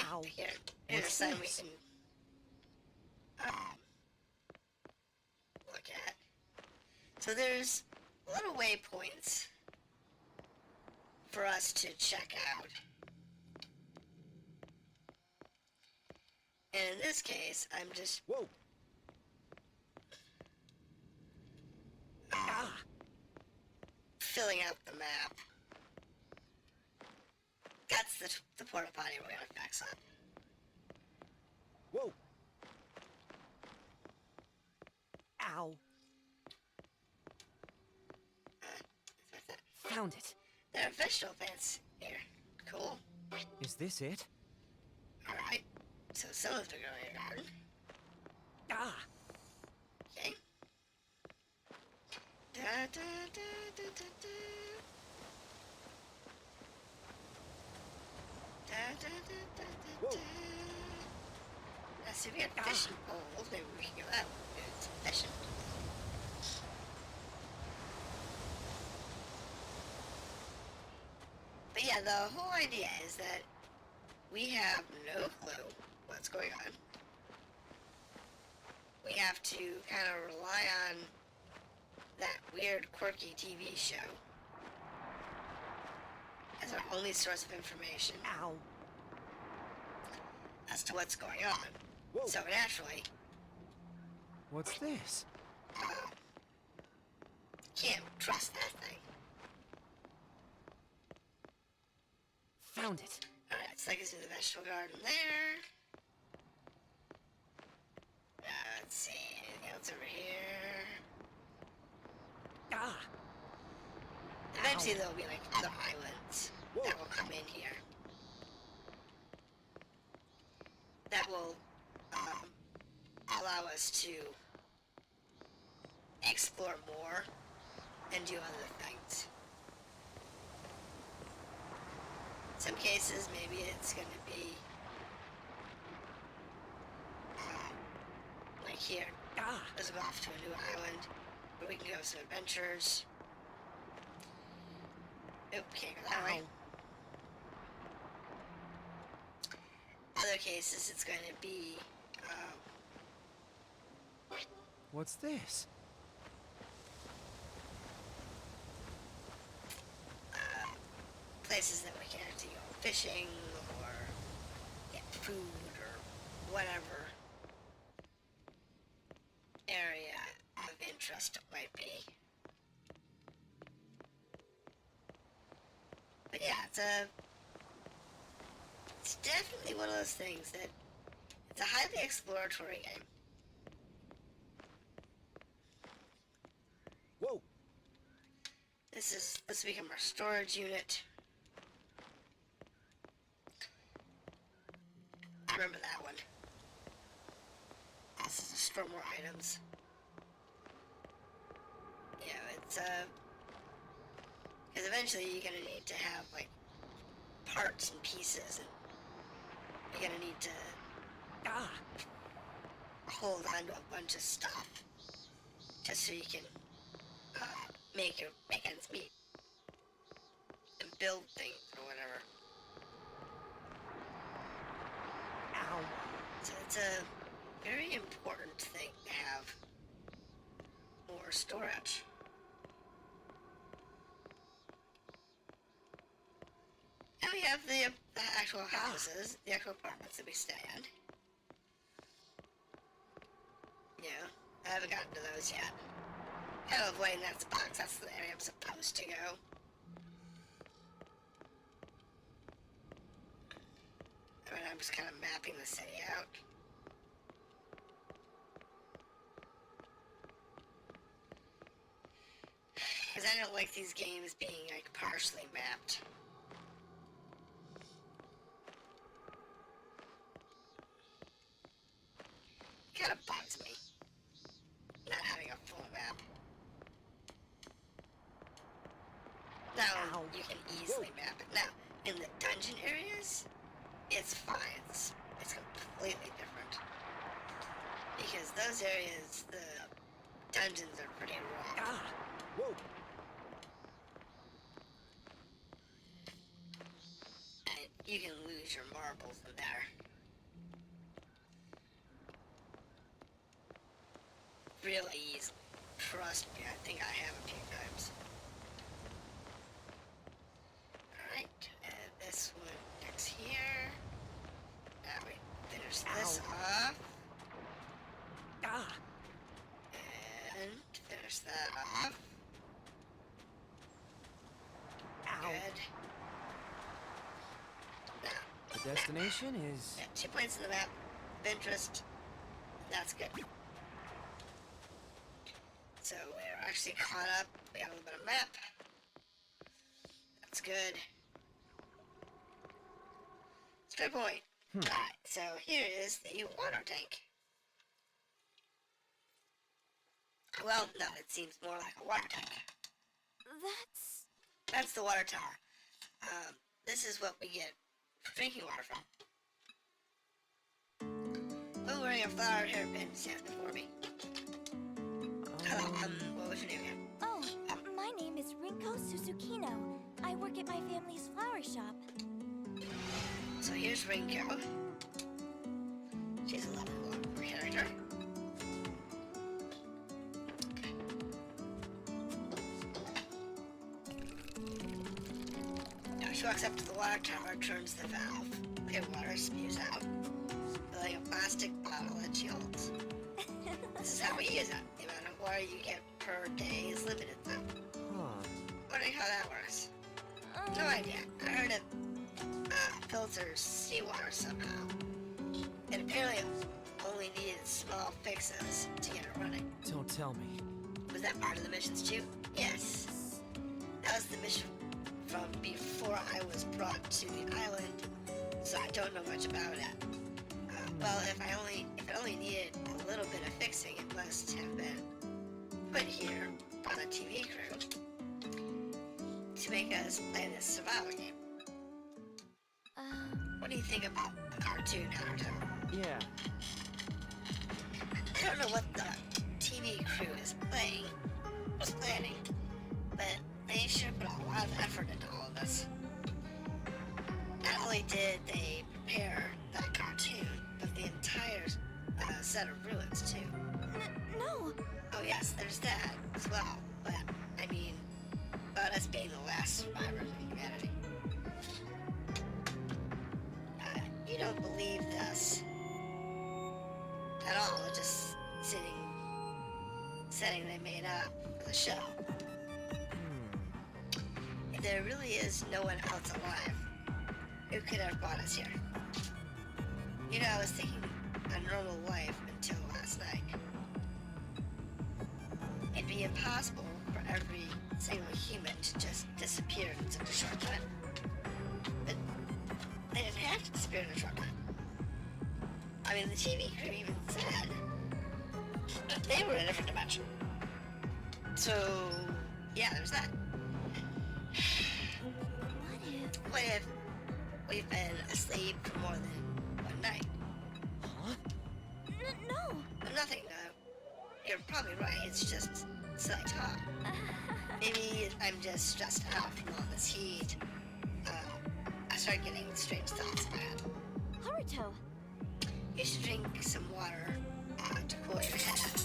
here's a sign we can look at. So there's little waypoints for us to check out. And in this case, I'm just filling out the map. That's the porta potty we're gonna fix up. Whoa! Ow! Found it. There are vegetable plants here. Cool. Is this it? Alright. So someone's been growing a garden. Okay. Da da da da da da. Da da da da da da. Let's see if we got fishing poles. Maybe we can go out and do some fishing. But yeah, the whole idea is that we have no clue what's going on. We have to kind of rely on that weird, quirky TV show as our only source of information as to what's going on. Whoa. So naturally, What's this? can't trust that thing. Found it. Alright, it's like it's in the vegetable garden there. Let's see, anything else over here? Eventually there'll be like other islands that will come in here. That will allow us to explore more and do other things. Some cases, maybe it's gonna be like here. Let's go off to a new island where we can go some adventures. Nope, can't go that way. Other cases, it's going to be What's this? places that we can actually go fishing or get food or whatever area of interest it might be. But yeah, it's definitely one of those things that it's a highly exploratory game. Whoa! This will become our storage unit. I remember that one. This is to store more items. Yeah, it's because eventually you're gonna need to have like parts and pieces, and you're gonna need to hold on to a bunch of stuff just so you can make ends meet and build things or whatever. So it's a very important thing to have more storage. And we have the actual houses, the actual apartments that we stay in. Yeah, I haven't gotten to those yet. Kind of avoiding that box, that's the area I'm supposed to go. I mean, I'm just kind of mapping the city out. Because I don't like these games being, like, partially mapped. Kind of bugs me, not having a full map. Now, you can easily map it. Now, in the dungeon areas, it's fine. It's completely different. Because those areas, the dungeons are pretty raw. Whoa! And you can lose your marbles in there. Really easily. Trust me, I think I have a few times. Alright, and this one next here. Now we finish this off. And finish that off. Good. Now, The destination is... yeah, 2 points in the map of interest. That's good. So we're actually caught up. We got a little bit of map. That's good. Straight point. Right, so here is the water tank. Well, no, it seems more like a water tank. That's the water tower. This is what we get drinking water from. Oh, wearing a flower hairpin stands before me. Hello, what was your name again? Oh, my name is Rinko Susukino. I work at my family's flower shop. So here's Rinko. She's a lovable character. Now she walks up to the water tower, turns the valve. Clear water spews out, filling a plastic bottle that she holds. This is how we use it. The amount of water you get per day is limited though. Wondering how that works. No idea. I heard it filters seawater somehow. It apparently only needed small fixes to get it running. Don't tell me. Was that part of the missions too? Yes. That was the mission from before I was brought to the island, so I don't know much about it. Well, if it only needed a little bit of fixing, it must have been put here by the TV crew to make us play this survival game. What do you think about a cartoon, Naruto? Yeah. I don't know what the TV crew is planning, but they sure put a lot of effort into all of this. Not only did they prepare that cartoon, but the entire set of ruins too. No. Oh yes, there's that as well. But I mean, about us being the last survivors of humanity. You don't believe this at all? Just setting they made up for the show. If there really is no one else alive, who could have brought us here? You know, I was thinking a normal life until last night. It'd be impossible for every single human to just disappear in such a short time. But they didn't have to disappear in a short time. I mean, the TV crew even said they were in a different dimension. So, yeah, there's that. What if we've been asleep for more than one night? Huh? No. Nothing, you're probably right, it's just silly talk. Maybe I'm just stressed out from all this heat. I start getting strange thoughts in my head. Haruto. You should drink some water to cool your head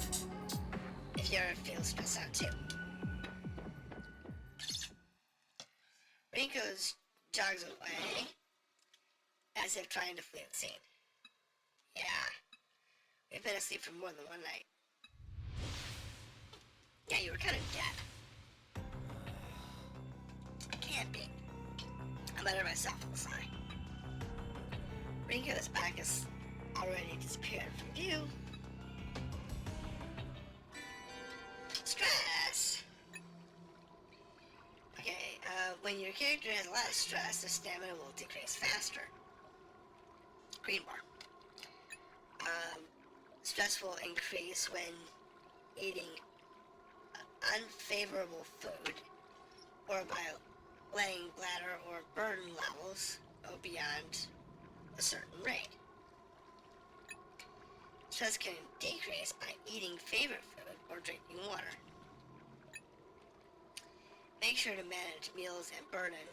if you ever feel stressed out too. Rinko's jogs away, as if trying to flee the scene. Yeah, we've been asleep for more than one night. Yeah, you were kind of dead. Can't be. I muttered myself on the side. Ringo's back has already disappeared from view. Stress! Okay, when your character has a lot of stress, their stamina will decrease faster. Green bar. Stress will increase when eating unfavorable food or by letting bladder or burn levels go beyond a certain rate. Stress can decrease by eating favorite food or drinking water. Make sure to manage meals and burden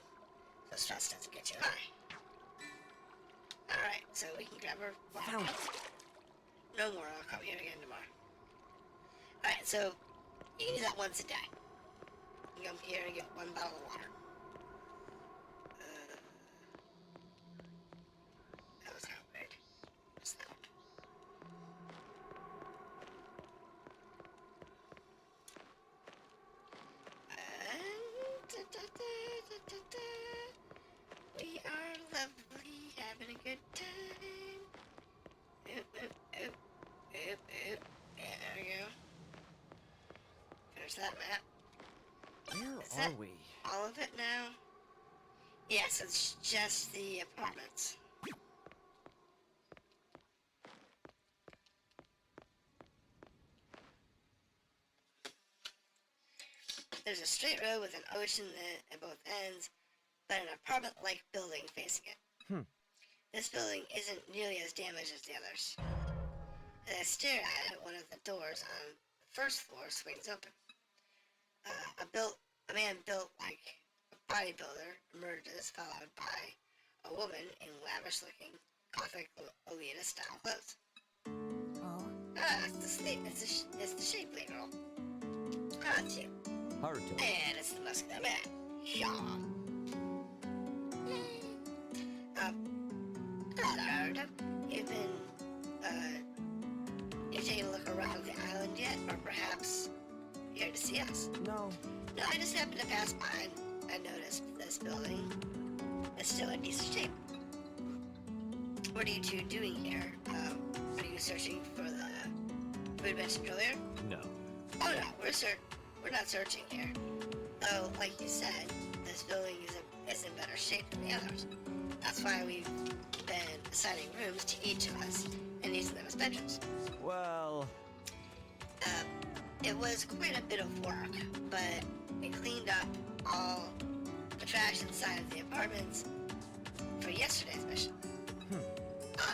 so stress doesn't get you high. Alright, so we can grab our water. No more, I'll come here again tomorrow. Alright, so you can do that once a day. You come here and get one bottle of water. That was how weird. What's that? We are lovely, having a good time. Oop, oop, oop, oop, oop. Yeah, there we go. There's that map. Where are we? All of it now? Yes, it's just the apartments. There's a straight road with an ocean at both ends, but an apartment-like building facing it. This building isn't nearly as damaged as the others. As I stare at it, one of the doors on the first floor swings open. A man built like a bodybuilder emerges, followed by a woman in lavish-looking Gothic Lolita-style clothes. It's the shapely girl. It's you. Haruto. And it's the muscular man. Shaw. Hello. You've taken a look around the island yet? Or perhaps here to see us? No. No, I just happened to pass by and I noticed this building is still in decent shape. What are you two doing here? Are you searching for the food mentioned earlier? No. Oh no, we're not searching here. Though, like you said, this building is in better shape than the others. That's why we've been assigning rooms to each of us and using them as bedrooms. Well... It was quite a bit of work, but we cleaned up all the trash inside of the apartments for yesterday's mission.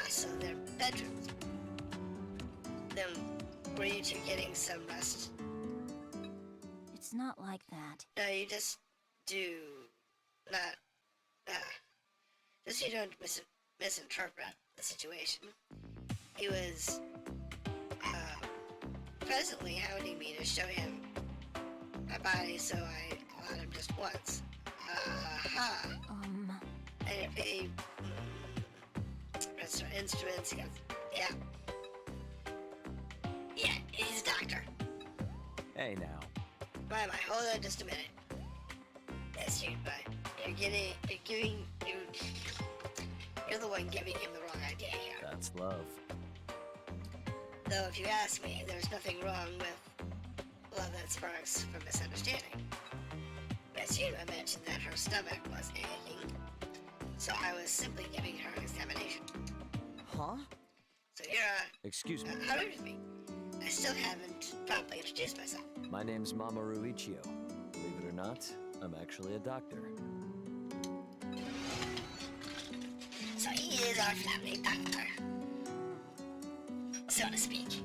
So they're bedrooms. Then, were you two getting some rest? It's not like that. No, you just do not, just so you don't misinterpret the situation. He was, presently hounding me to show him my body, so I allowed him just once. And he restaurant instruments, he goes, yeah. Yeah, he's a doctor. Hey now. Why am I? Hold on just a minute. Yes, you're the one giving him the wrong idea here. That's love. Though if you ask me, there's nothing wrong with love that sparks from misunderstanding. Miss Yuna mentioned that her stomach was aching, so I was simply giving her an examination. Huh? So you're Excuse me. how old is me? I still haven't properly introduced myself. My name's Mamoru Ichio. Believe it or not, I'm actually a doctor. So he is our family doctor, so to speak.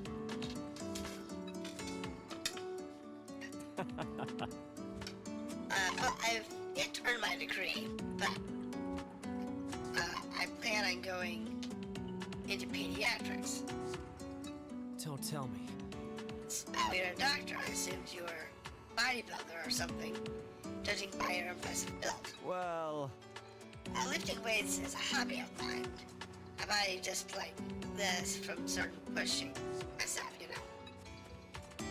Well, I've yet to earn my degree, but I plan on going into pediatrics. Don't tell me. You're a doctor. I assumed you were a bodybuilder or something, judging by your impressive build. Well, Lifting weights is a hobby of mine. I body just like this from certain pushing myself, you know.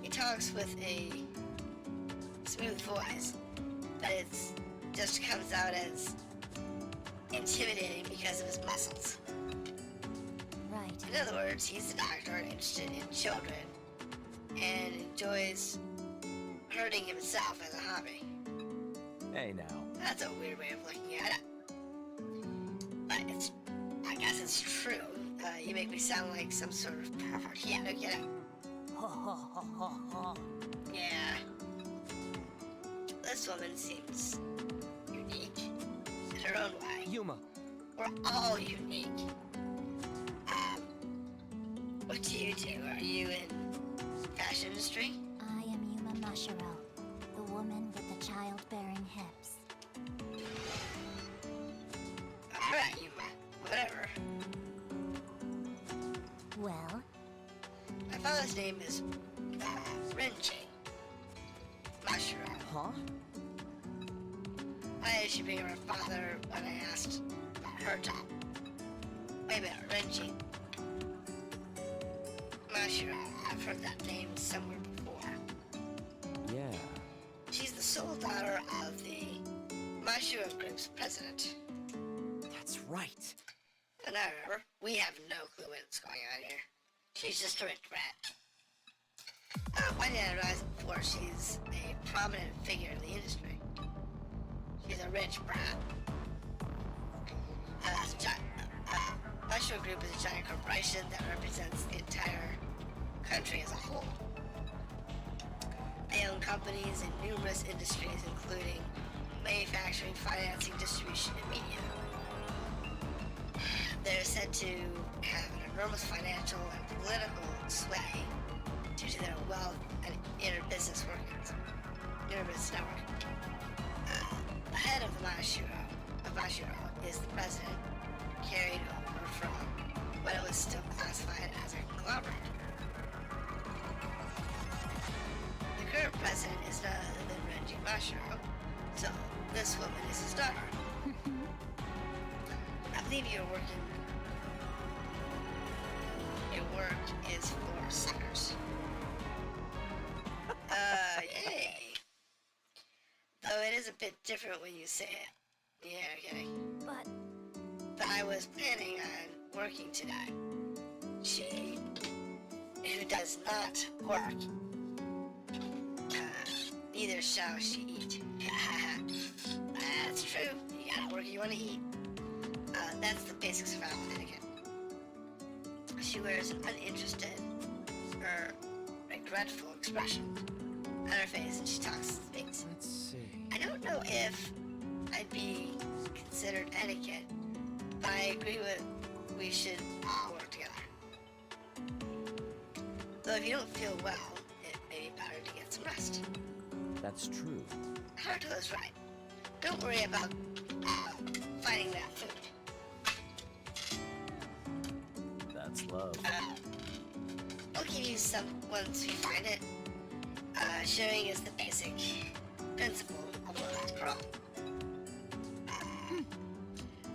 He talks with a smooth voice, but it just comes out as intimidating because of his muscles. Right. In other words, he's a doctor interested in children and enjoys hurting himself as a hobby. Hey now. That's a weird way of looking at it. But I guess it's true. You make me sound like some sort of pervert. Yeah, no kidding. Yeah. This woman seems unique in her own way. Yuma, We're all unique. What do you do? Are you in fashion industry? I am Yuma Mashiro, the woman with the childbearing hips. Alright, Yuma. Whatever. Well, My father's name is Renji Mashiro. huh? Why did she bring her father when I asked about her job? Wait a minute, Renji Mashiro. I've heard that name somewhere before. Yeah. She's the sole daughter of the Mashiro Group's president. That's right. And I remember, we have no clue what's going on here. She's just a rich brat. Why didn't I realize it before? She's a prominent figure in the industry. She's a rich brat. Mashiro Group is a giant corporation that represents the entire country as a whole. They own companies in numerous industries, including manufacturing, financing, distribution, and media. They're said to have an enormous financial and political sway due to their wealth and inter-business workings, inter-business network. The head of the Mashiro is the president, carried over from when it was still classified as a conglomerate. The current president is none other than Renji Mashiro, so this woman is his daughter. I believe your work is for suckers. Yay. Though it is a bit different when you say it. Yeah, okay. But I was planning on working today. She, who does not work, neither shall she eat. That's true. You gotta work, you wanna eat. That's the basic survival etiquette. She wears an uninterested or regretful expression on her face and she talks and speaks. Let's see. I don't know if I'd be considered etiquette, but I agree with we should all work together. Though if you don't feel well, it may be better to get some rest. That's true. Haruto's right. Don't worry about finding that food. That's love. I'll give you some once we find it. Sharing is the basic principle of love for all.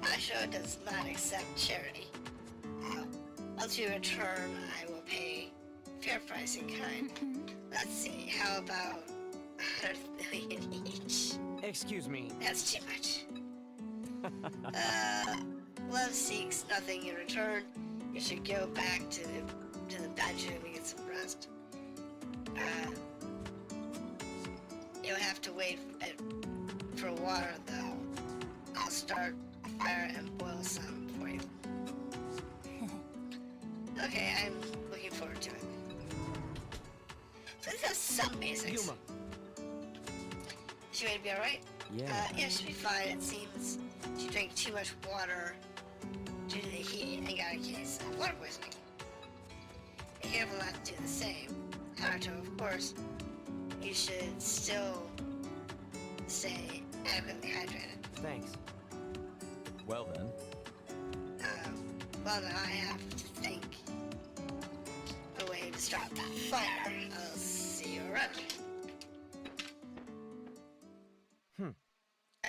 Mashiro does not accept charity. Once we return, I will pay fair price in kind. Let's see, how about 100 million each? Excuse me. That's too much. Love seeks nothing in return. You should go back to the bedroom and get some rest. You'll have to wait for water, though. I'll start a fire and boil some for you. Okay, I'm looking forward to it. So this has some basics. Yuma. Is she going to be alright? Yeah. Yeah, she'll be fine. It seems she drank too much water due to the heat and got a case of water poisoning. Be careful not to do the same. Haruto, of course, you should still stay adequately hydrated. Thanks. Well then. Well, now I have to think a way to start that fire. I'll see you around.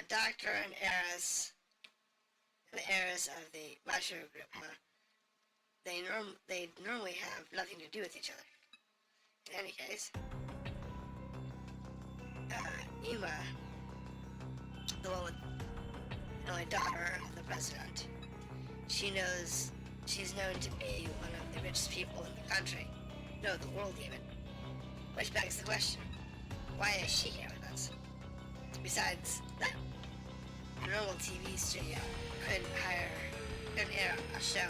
doctor and heiress, the heiress of the Macho group, huh? They normally have nothing to do with each other. In any case, Ima, the one with the only daughter of the president, she's known to be one of the richest people in the country, no, the world even. Which begs the question, why is she here with us? Besides that, a normal TV studio couldn't air a show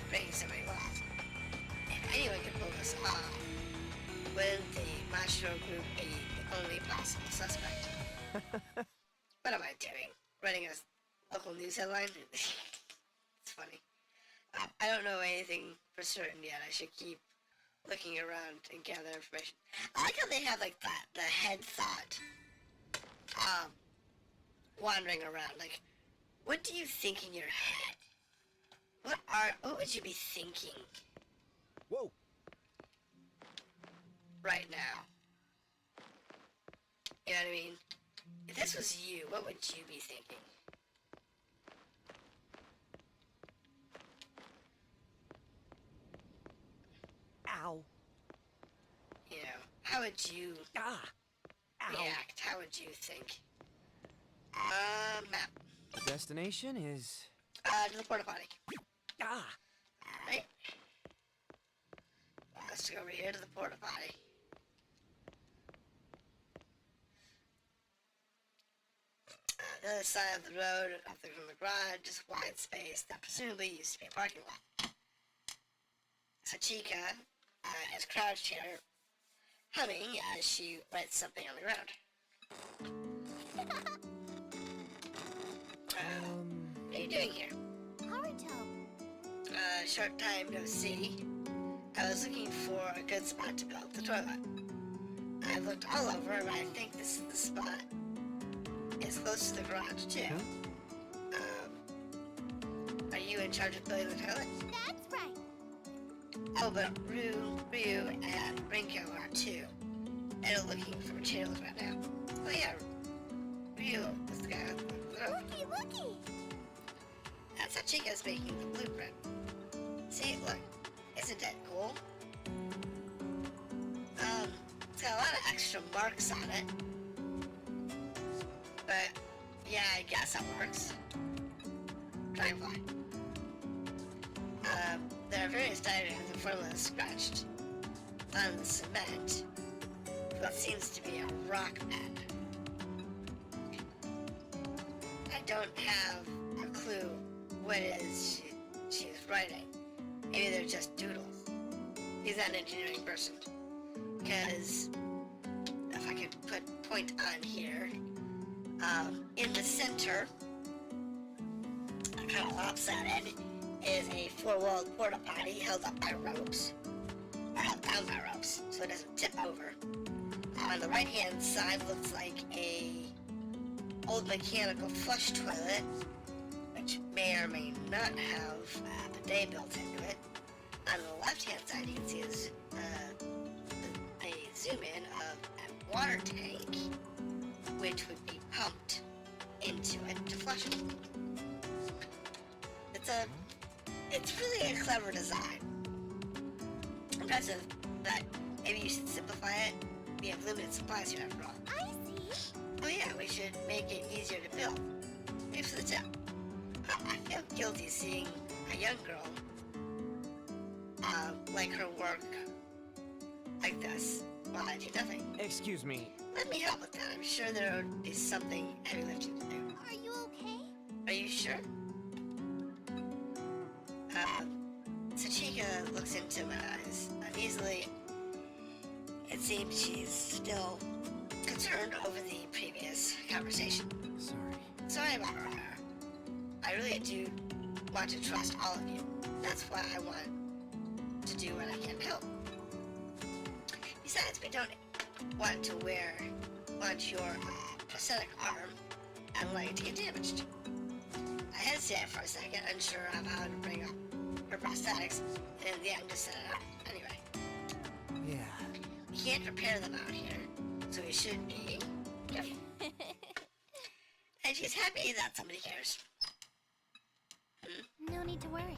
bringing somebody lost. If anyone could pull this off, wouldn't the Macho group be the only possible suspect? What am I doing? Writing a local news headline? It's funny. I don't know anything for certain yet. I should keep looking around and gather information. I like how they have like the head thought wandering around. Like, what do you think in your head? What would you be thinking? Whoa! Right now. You know what I mean? If this was you, what would you be thinking? Ow! You know, how would you Ow! react? How would you think? Map. The destination is... To the porta potty. Alright. Let's go over here to the porta potty. The other side of the road, up there from the garage, just wide space that presumably used to be a parking lot. Sachika is crouched here, humming as she writes something on the ground. What are you doing here? Haruto. Short time no see. I was looking for a good spot to build the toilet. I've looked all over, but I think this is the spot. It's close to the garage, too. Are you in charge of building the toilet? That's right. Oh, but Ryu and Rinko are too. They're looking for materials right now. Oh yeah, Ryu is the guy with the Looky! That's how Chica's making the blueprint. See, look, isn't that cool? It's got a lot of extra marks on it. But, yeah, I guess that works. Dragonfly. There are various diagrams and formulas scratched on the cement. What seems to be a rock bed. I don't have a clue what it is she's writing. Maybe they're just doodles. He's not an engineering person. Because if I could put point on here, in the center, kind of lopsided, is a four-walled porta potty held up by ropes, or held down by ropes, so it doesn't tip over. On the right-hand side looks like a old mechanical flush toilet, which may or may not have a bidet built into it. On the left-hand side, you can see is a zoom-in of a water tank, which would be pumped into it to flush it. It's really a clever design. Impressive, but maybe you should simplify it. We have limited supplies here after all. I see. Oh yeah, we should make it easier to build. Thanks for the tip. I feel guilty seeing a young girl like her work like this while I do nothing. Excuse me. Let me help with that. I'm sure there would be something heavy lifting to do. Are you okay? Are you sure? Sachika looks into my eyes uneasily. It seems she's still concerned over the previous conversation. Sorry about her. I really do want to trust all of you. That's why I want to do what I can to help. Besides, we don't want your prosthetic arm and leg to get damaged. I hesitated for a second, unsure of how to bring up her prosthetics, and in the end just set it up. Anyway. Yeah. We can't repair them out here, so we should be careful. I And she's happy that somebody cares. No need to worry.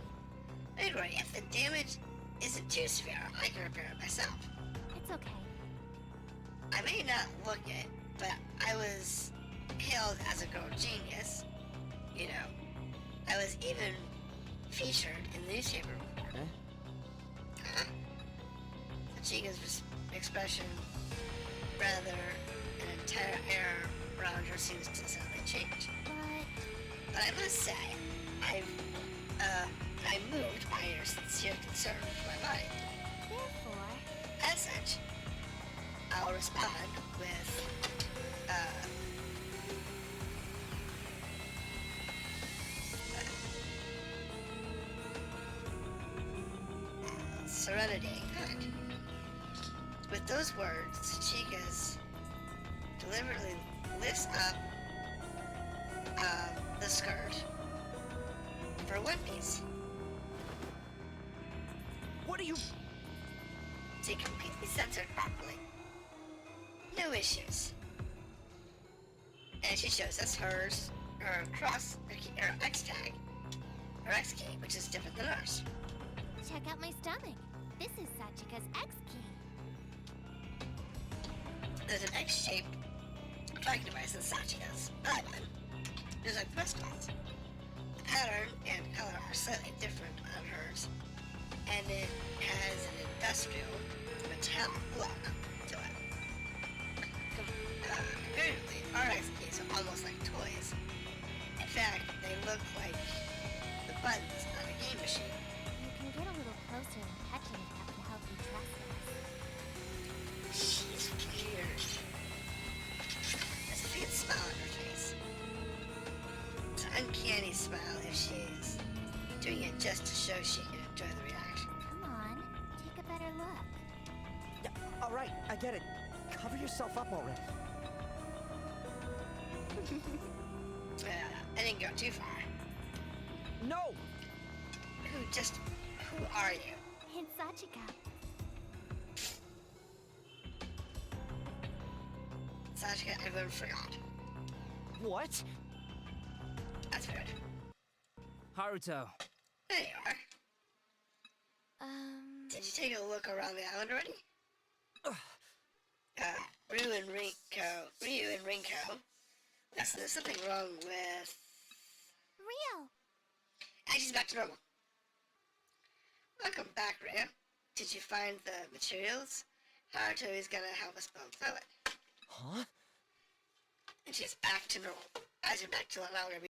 Don't worry, if the damage isn't too severe, I can repair it myself. It's okay. I may not look it, but I was hailed as a girl genius. You know, I was even featured in the newspaper report. Chica's expression, rather, an entire air around her seems to suddenly change. But I must say, I'm moved by your sincere concern for my body. Therefore, As such, I'll respond with, serenity and kind. With those words, Chica's deliberately lifts up the skirt for one piece. What are you... To completely censored properly. No issues. And she shows us her cross, her X tag, her X key, which is different than ours. check out my stomach. This is Sachika's X key. There's an X-shaped tracking device in Sachika's. That one. There's like crystals. The pattern and color are slightly different on hers, and it has an industrial metallic look to it. Comparatively, our X keys are almost like toys. In fact, they look like the buttons on a game machine. You can get a little closer and touch it if that would help you trust us. She's weird. There's a faint smile on her face. It's an uncanny smile if she's doing it just to show she can enjoy the reaction. Come on, take a better look. Yeah, all right, I get it. Cover yourself up already. I didn't go too far. No! Who are you? It's Sachika. Sachika, everyone forgot. What? That's weird. Haruto. There you are. Did you take a look around the island already? Ryu and Rinko. Listen, there's something wrong with... Rio! And she's back to normal. Welcome back, Ryu. Did you find the materials? Haruto is gonna help us build the toilet. Huh? And she's back to normal. As you're back to no longer be...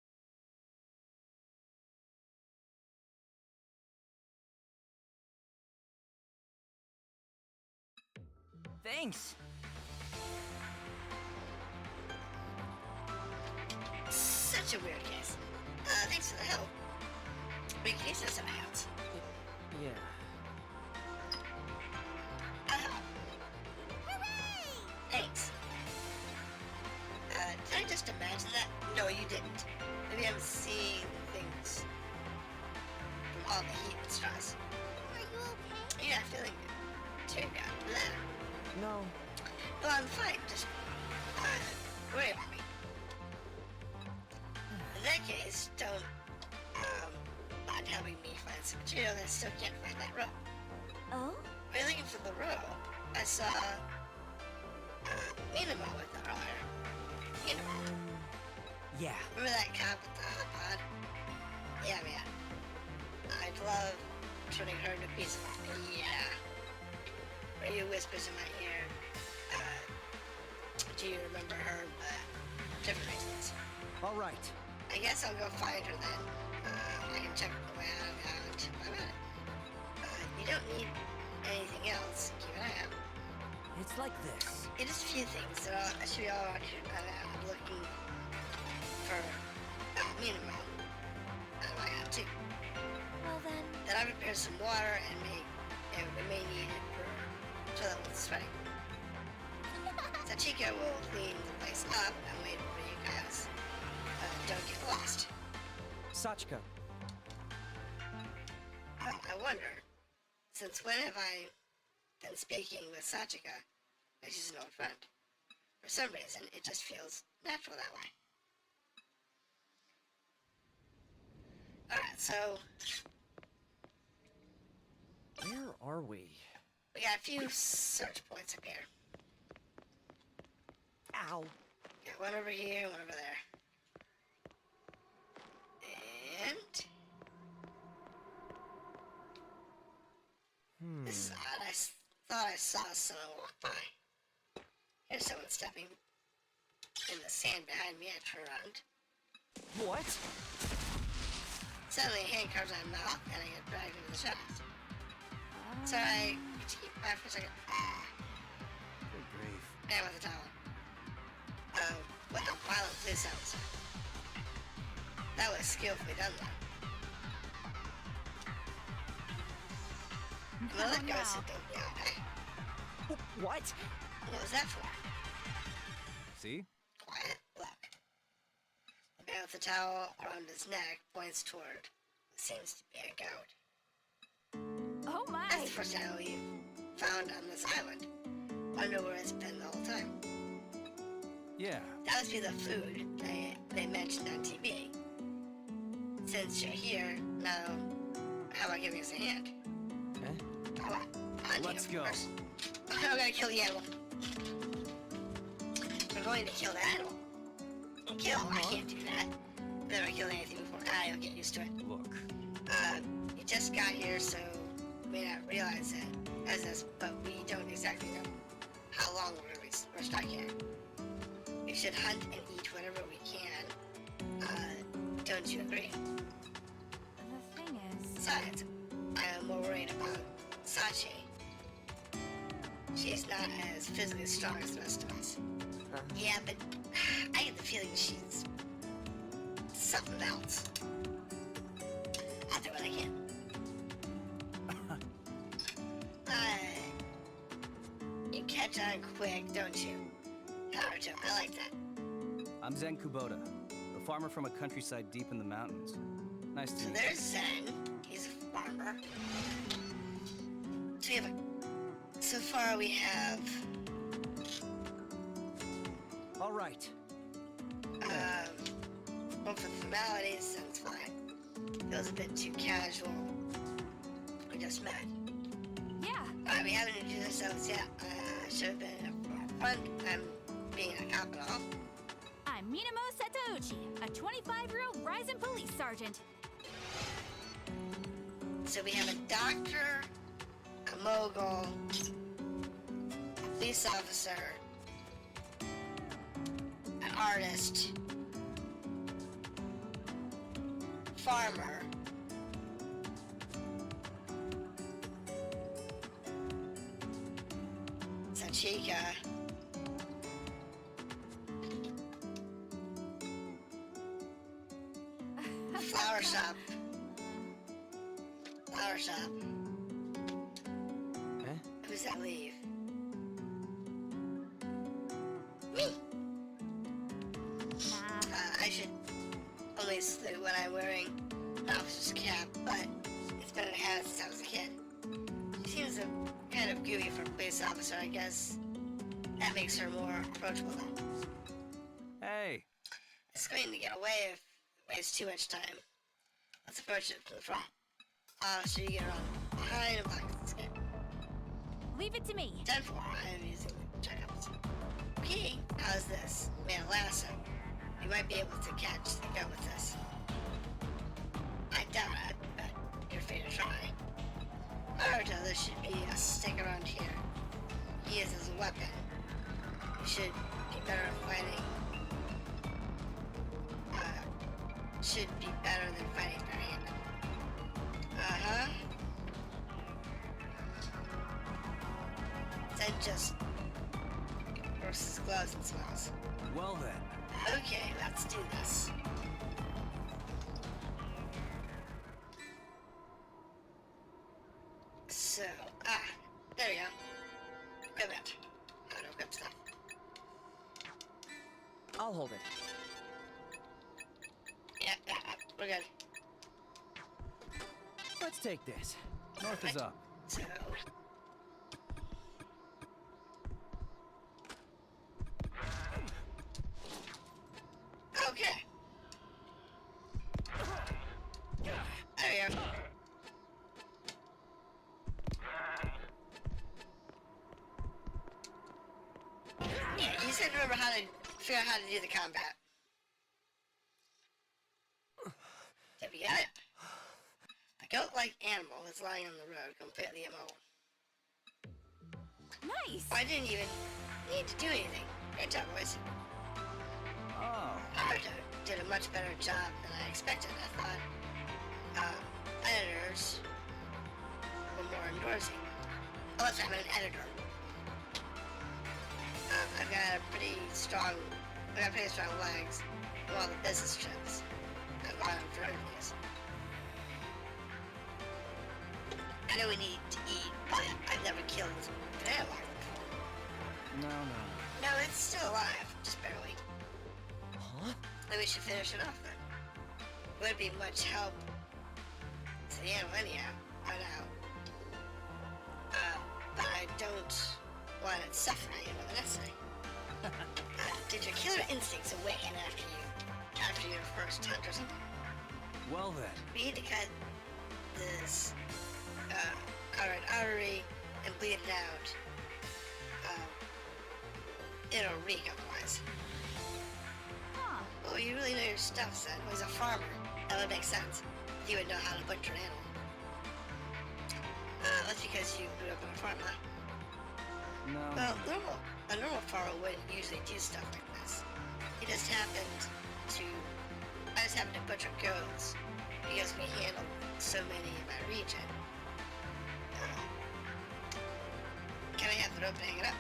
Thanks. Such a weird case. Thanks for the help. Big case doesn't help. Yeah. Thanks. Did I just imagine that? No, you didn't. Maybe I'm seeing things from all the heat and stress. Are you okay? You're not feeling too good. No. Well, I'm fine. Just worry about me. In that case, don't mind helping me find some material that still can't find that rope. Oh? While looking for the rope, I saw Minamo with the earlier. Minamo. Yeah. Remember that cop with the hot pod? Yeah, man. I'd love turning her into a piece of it. Yeah. Ryu whispers in my ear. Do you remember her? Different reasons. All right. I guess I'll go find her then. I can check her way out. I'm at it. You don't need anything else. Keep an eye out. It's like this. It is a few things that I should be all around here. I'm looking for Minamo. I have too. Well then... Then I prepare some water and we may need it for toilet with sweating. Sachika will clean the place up and wait for you guys. Don't get lost. Sachika. I wonder, since when have I been speaking with Sachika like she's an old friend? For some reason, it just feels natural that way. so Where are we? we got a few search points up here. Ow. Got one over here, one over there. And this is odd. I thought I saw someone walk by. Here's someone stepping in the sand behind me. I turn around. What? Suddenly a hand carves my mouth and I get dragged into the shaft. So I keep back for a second. Good grief. And with the towel. What the violent police sounds. That was skillfully done though. Well, that goes to What? What was that for? See? Quiet. Look. The man with the towel around his neck points toward what seems to be a goat. Oh my! That's the first animal you found on this island. Wonder where it's been the whole time. Yeah. That must be the food they mentioned on TV. Since you're here, now, how about giving us a hand? Eh? Come on, Let's go. First. I'm gonna kill the animal. We're going to kill the animal. Kill? I can't do that. Never killed anything before. You'll get used to it. Look. You just got here, so you may not realize it as this, but we don't exactly know how long we're stuck here. We should hunt and eat whatever we can. Don't you agree? The thing is... Besides, I am more worried about Sachi. She's not as physically strong as the rest of us. Yeah, but I get the feeling she's something else. I'll do what I can. You catch on quick, don't you? Naruto, I like that. I'm Zen Kubota, a farmer from a countryside deep in the mountains. Nice to So meet there's Zen. He's a farmer. So we have so far we have All right. one for formalities, Zen's fine. Feels a bit too casual. We just met. Yeah. We haven't introduced ourselves yet. Should have been up front. I'm being a cop and all. I'm Minamo Setouchi, a 25-year-old rising police sergeant. So we have a doctor, a mogul, a police officer, an artist, farmer, Sachika, flower shop. Flower shop. Eh? Who's that leave? Me. Nah. I should only salute when I'm wearing an officer's cap, but it's been in a hat since I was a kid. She seems kind of gooey for a police officer, I guess. That makes her more approachable though. Hey. It's going to get away if it wastes too much time. Let's approach it from the front. So you get around behind and block this game. Leave it to me. 10-4, I'm using the checkups. Okay, how's this? Man, lasso. You might be able to catch the goat with this. I doubt it, but you're free to try. Naruto, this should be a stick around here. He is as a weapon. You should be better at fighting. Should be better than fighting barehanded. Uh-huh. Then just works his gloves and smiles. Well then. Okay, let's do this. So, there we go. Equipment. How to equip stuff. I'll hold it. Yeah, we're good. Let's take this. North is up. So, okay. how to do the combat. There we got it. The goat-like animal is lying on the road, completely immobile. Nice! I didn't even need to do anything. Great job, boys. Oh. Naruto did a much better job than I expected. I thought editors were more endorsing. Unless I'm an editor. I've got pretty strong legs from all the business trips I've gone on for interviews. I know we need to eat, but I've never killed an animal before. No. No, it's still alive, just barely. Huh? Then we should finish it off then. Wouldn't be much help to the animal anyhow, by now. But I don't want it suffering unnecessarily. Did your killer instincts awaken after your first hunt or something? Well then. We need to cut this carotid artery and bleed it out. It'll reek otherwise. Huh. Oh, you really know your stuff, son. He's a farmer. That would make sense. He would know how to butcher an animal. That's because you grew up on a farm, huh? No. Well, a normal farmer wouldn't usually do stuff like this. I just happened to butcher goats because we handle so many in my region. Can I have the rope to hang it up?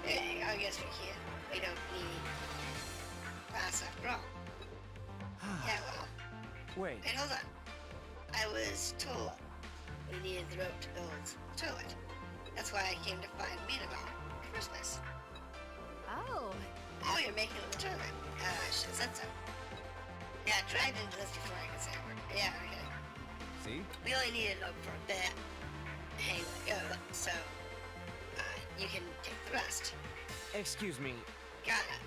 Yeah, I guess we can. We don't need glass after all. Yeah, well. Wait. Wait, hold on. I was told we needed the rope to build the toilet. That's why I came to find Minabelle in the first place. Oh. Oh, you're making the toilet. I should have said so. Yeah, I dragged into this before I could say a word. Yeah, okay. See? We only needed a rope for a bit. Hang the goat, so you can take the rest. Excuse me. Got it.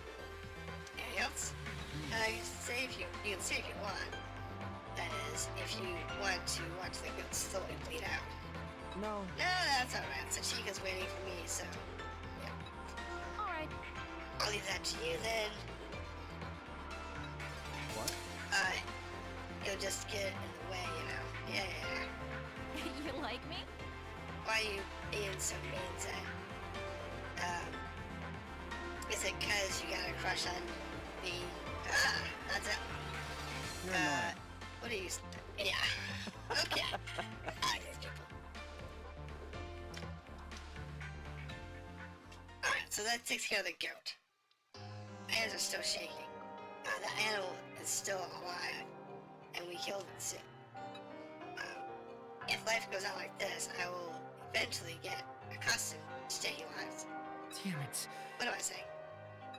Anything else? You can say if you want. That is, if you want to watch the goat slowly bleed out. No. No, that's alright. Sachika's waiting for me, so yeah. Alright. I'll leave that to you then. What? You'll just get in the way, you know. Yeah. You like me? Why are you being so mean, Zay? Is it 'cause you got a crush on me? That's it. You're annoying. What are you? Yeah. Okay. I like these people. Alright, so that takes care of the goat. My hands are still shaking. The animal is still alive, and we killed it soon. If life goes on like this, I will eventually get accustomed to taking lives. Damn it. What am I saying?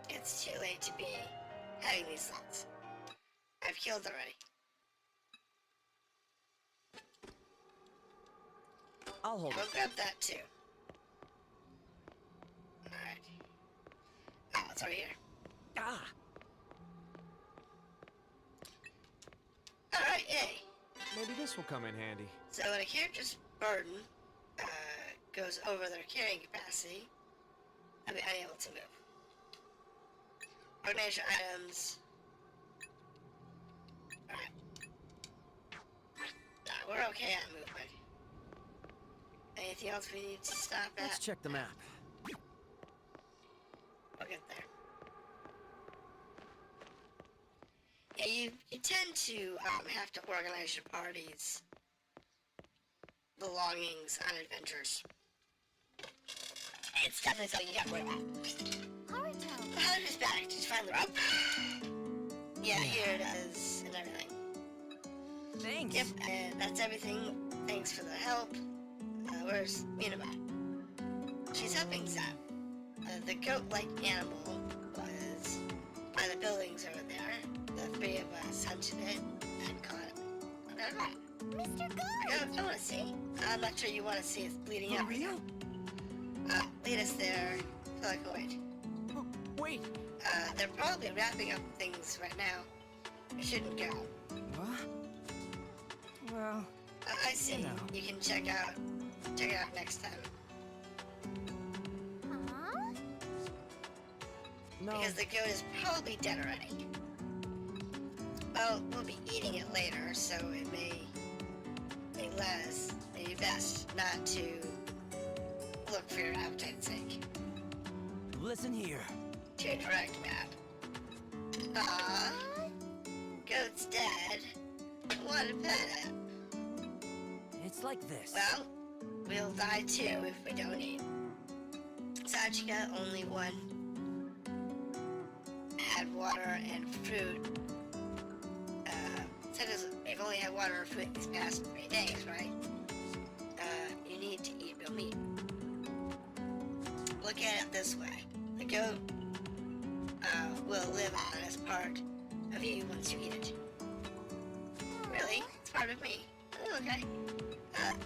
It's too late to be having these thoughts. I've killed already. I'll hold I'll it. grab that too. Alright. Oh, it's right here. Ah! Alright, yay. Maybe this will come in handy. So when a character's burden goes over their carrying capacity, I'll be unable to move. Organize your items. Alright. Nah, we're okay on movement. Anything else we need to stop at? Let's check the map. We'll get there. Yeah, you tend to have to organize your party's belongings on adventures. It's definitely something you got to worry about. Haruto. The hunter's back. Did you find the rope? Yeah, here it is and everything. Thanks. Yep, and that's everything. Thanks for the help. Where's Minaba? She's helping Zap. The goat-like animal was by the buildings over there. The three of us hunted it and caught it. I don't know. Mr. Good! I want to see. I'm not sure you want to see us bleeding out. real? Lead us there. Feel like a wait. Oh, wait! They're probably wrapping up things right now. We shouldn't go. What? Well, I see. You know. You can check it out next time. Huh? No. Because the goat is probably dead already. Well, we'll be eating it later, so it may be best not to look for your appetite's sake. Listen here. Too direct, Matt. Goat's dead. Want to pet it? It's like this. Well, we'll die too if we don't eat. Sachika, only one. Had water and fruit. We've only had water and fruit these past 3 days, right? You need to eat real meat. Look at it this way. The goat will live on as part of you once you eat it. Really? It's part of me. Oh, okay.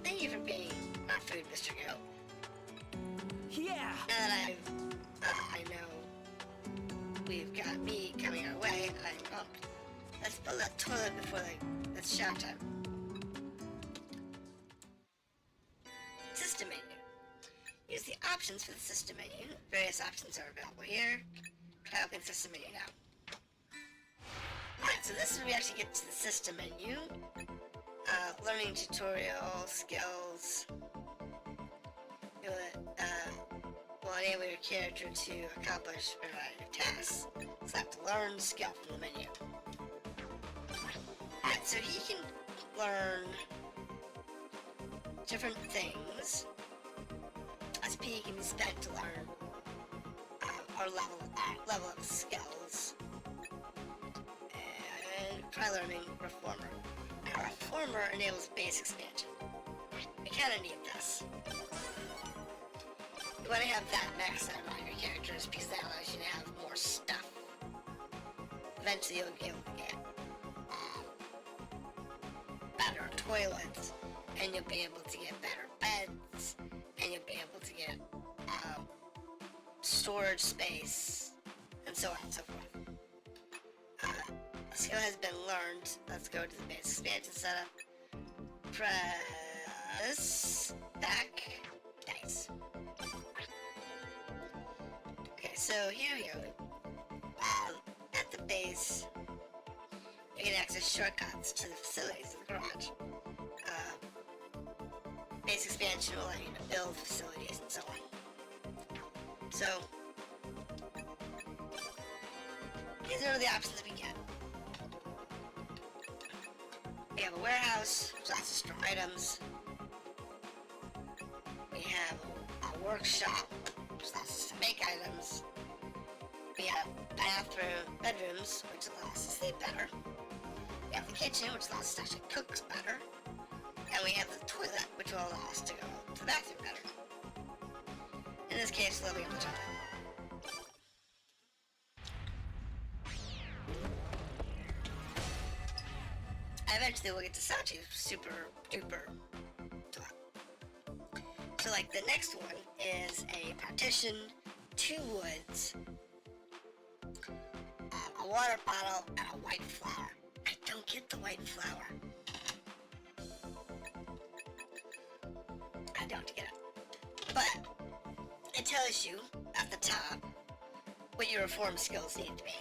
Thank you for being my food, Mr. Goat. Yeah! Now that I know we've got meat coming our way, I'm pumped. Let's build that toilet before it's shower time. System menu. Use the options for the system menu. Various options are available here. Try opening the system menu now. Alright, so this is where we actually get to the system menu. Learning tutorial, skills. Will enable your character to accomplish a variety of tasks. Select learn skill from the menu. Alright, so he can learn different things. SP can be spent to learn our level of skills. And try learning Reformer. Now, Reformer enables base expansion. We kind of need this. You want to have that maxed out on your characters because that allows you to have more stuff. Eventually you'll be able to get better toilets, and you'll be able to get better beds, and you'll be able to get storage space, and so on and so forth. The skill has been learned. Let's go to the base expansion setup. Press back. Nice. Okay, so here we go. At the base, you can access shortcuts to the facilities of the garage. Base expansion will allow you to build facilities and so on. So, these are the options we get. We have a warehouse, which allows us to store items. We have a workshop, which allows us to make items. We have bedrooms, which allows us to sleep better. We have the kitchen, which allows us to actually cook better. And we have the toilet, which will allow us to go to the bathroom better. In this case, leveling up the toilet. Eventually we'll get to Sachi's super duper toilet. So like the next one is a partition, 2 woods, a water bottle, and a white flower. I don't get the white flower. I don't get it. But it tells you at the top what your reform skills need to be.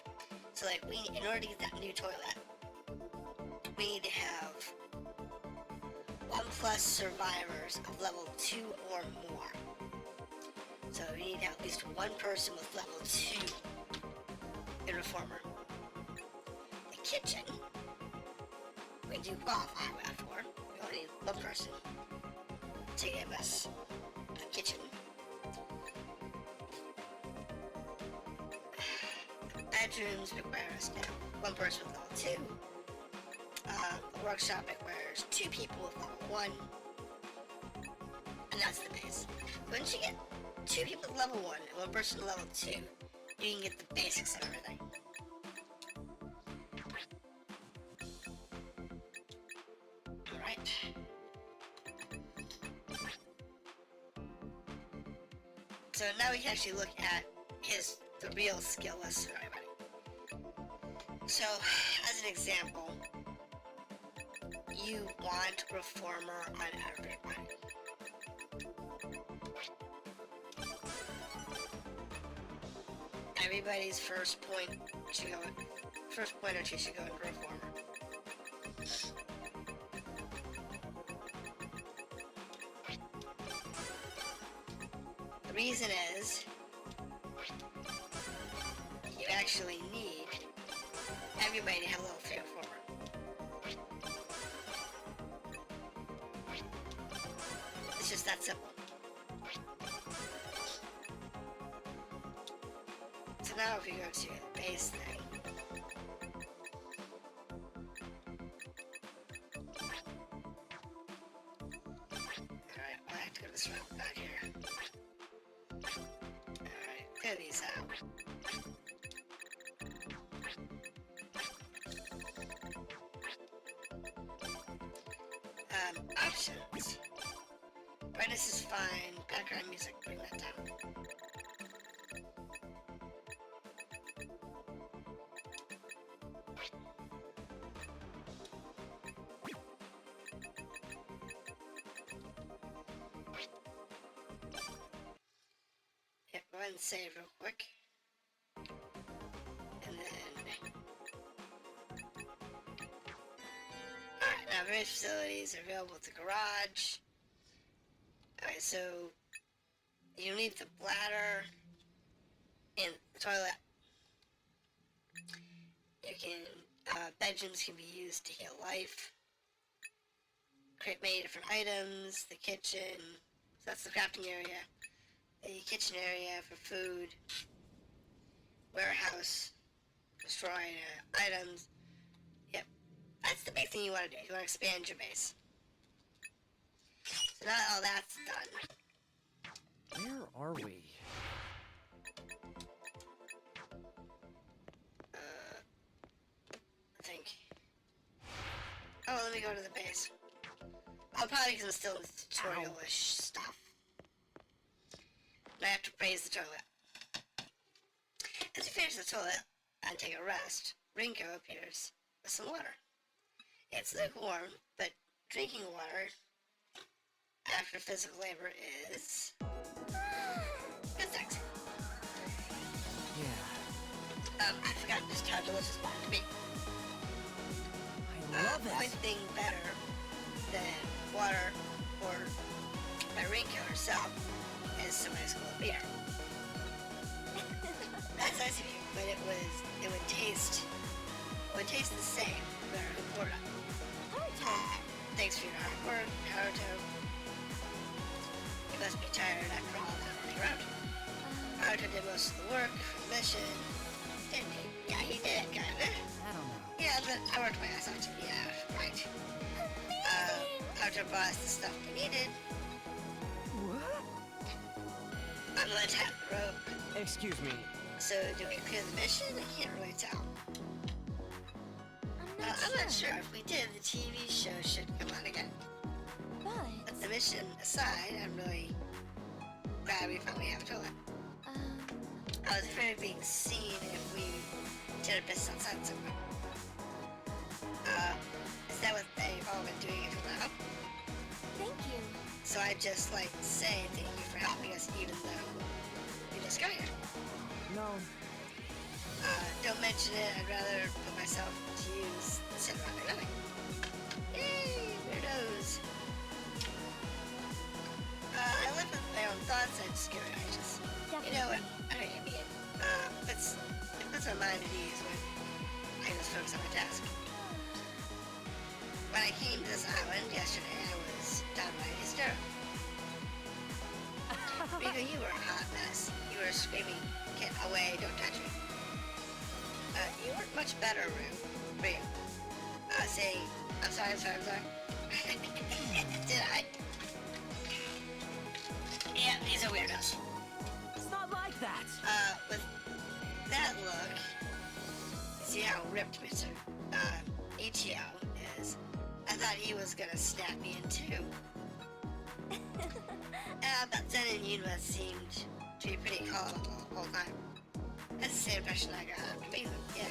So like in order to get that new toilet, we need to have 1+ survivors of level 2 or more. So we need to have at least one person with level 2 in Reformer. The kitchen, we do qualify for. We only need one person to give us the kitchen. The bedrooms require us to have one person with level 2. The workshop requires 2 people with level 1. And that's the base. Once you get 2 people with level 1 and 1 person with level 2, you can get the basics of everything. Alright. So now we can actually look at the real skill list for everybody. So, as an example, you want Reformer on everybody. Everybody's first pointer should go in Reformer. The reason is you actually need everybody to have a level 3 Reformer. It's just that simple. So now if you go to the base thing, alright, I have to go this route back here. Alright, clear these out. Options. Brightness is fine. Background music, bring that down. Yeah, go ahead and save real quick. And then... Alright, now various facilities are available at the garage. Alright, so you need the bladder and the toilet. You can, bedrooms can be used to heal life. Create many different items, the kitchen, so that's the crafting area. The kitchen area for food. Warehouse, destroy items. Yep, that's the big thing you want to do. You want to expand your base. So now all that's done. Where are we? I think. Oh, let me go to the base. I'll probably because I'm still in the tutorial-ish stuff. And I have to raise the toilet. As you finish the toilet and take a rest, Rinko appears with some water. It's lukewarm, but drinking water after physical labor is good things. Yeah. I forgot just how delicious water can be. I love The only it. thing better than water or by Rinko herself is some ice cold beer. That's nice of you, but it would taste the same better than Porta. Thanks for your hard work, Naruto. You must be tired after all that running around. Naruto did most of the work for the mission, didn't he? Yeah, he did, kinda. I don't know. Yeah, but I worked my ass off too. Yeah, right. Naruto brought us the stuff we needed. What? I'm gonna tap the rope. Excuse me. So, do we clear the mission? I can't really tell. I'm not sure. If we did, the TV show should come on again. But the mission aside, I'm really glad we finally have a toilet. I was afraid of being seen if we did a business outside somewhere. Is that what they've all been doing until now? Thank you. So I just like to say thank you for helping us even though we just got here. No. Don't mention it. I'd rather put myself to use than sit around and nothing. Yay! Weirdos. I live with my own thoughts. I just get anxious. You know what? I know what you mean. It puts my mind at ease when I can just focus on my task. When I came to this island yesterday, I was downright hysterical. Rika, you were a hot mess. You were screaming, "Get away, don't touch me." You weren't much better, Rue. Saying, I'm sorry. Did I? Yeah, these are weirdos. It's not like that. With that look, see how ripped Mr. Ichio is? I thought he was gonna snap me in two. But Zen and Yunwa seemed to be pretty calm the whole time. That's the same impression I got from Ethan. Yeah.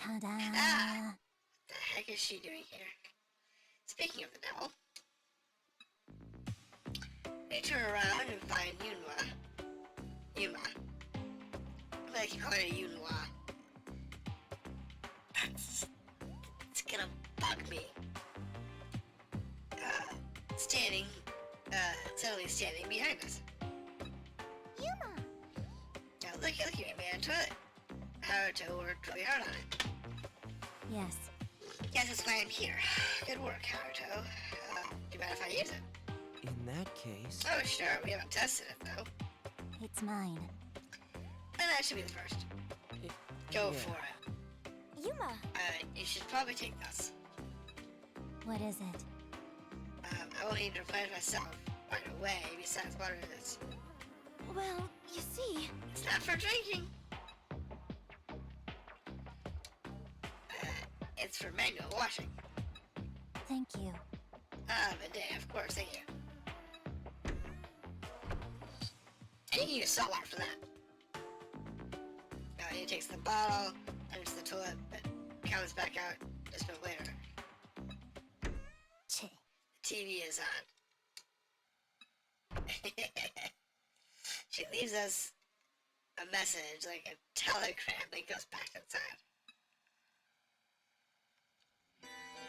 Ta-da! What the heck is she doing here? Speaking of the devil, we turn around and find Yuma. but I keep calling it Yunhua. It's gonna bug me. Suddenly standing behind us. Yuma! Now look at me, man, toilet. Haruto worked really hard on it. Yes. Yes, that's why I'm here. Good work, Haruto. Do you mind if I use it? In that case... Oh, sure. We haven't tested it, though. It's mine. And I should be the first. Go for it. Yuma! You should probably take this. What is it? I won't need to replenish myself right away, besides what it is. Well, you see... It's not for drinking. It's for manual washing. Thank you. Bidet, of course, thank you. And you can use salt water for that. He takes the bottle, enters the toilet, but comes back out just a bit later. Che. The TV is on. She leaves us a message, like a telegram that goes back inside.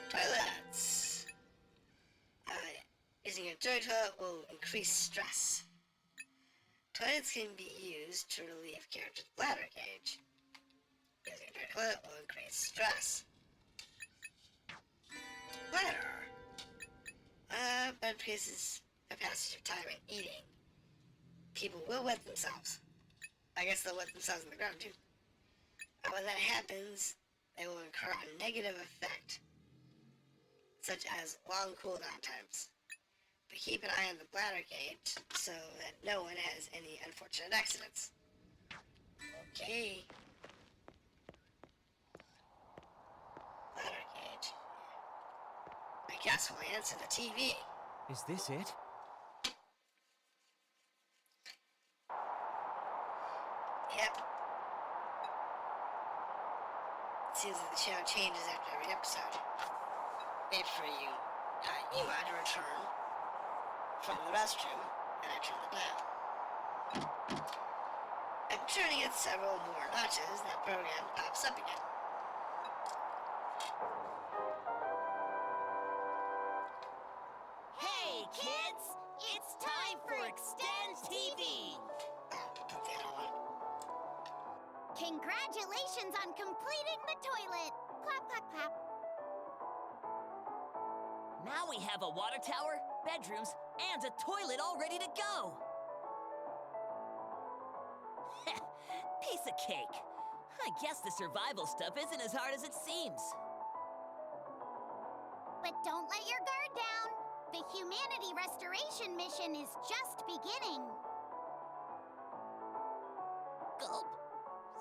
Toilets. Using a dirty toilet will increase stress. Toilets can be used to relieve characters' bladder gauge. Using a dirty toilet will increase stress. Bladder. But increases a passage of time in eating. People will wet themselves. I guess they'll wet themselves in the ground too. When that happens, they will incur a negative effect, such as long cooldown times. But keep an eye on the bladder gauge so that no one has any unfortunate accidents. Okay. Bladder gauge. I guess we'll answer the TV. Is this it? Yep. It seems that the channel changes after every episode. Wait for you, Yuma, to return from the restroom, and I turn the dial. I'm turning it several more notches, that program pops up again. Hey, kids! It's time for Extend TV! Put the other one. Congratulations on completing the toilet! Clap, clap, clap. Now we have a water tower, bedrooms, and a toilet all ready to go! Piece of cake. I guess the survival stuff isn't as hard as it seems. But don't let your guard down. The humanity restoration mission is just beginning. Gulp.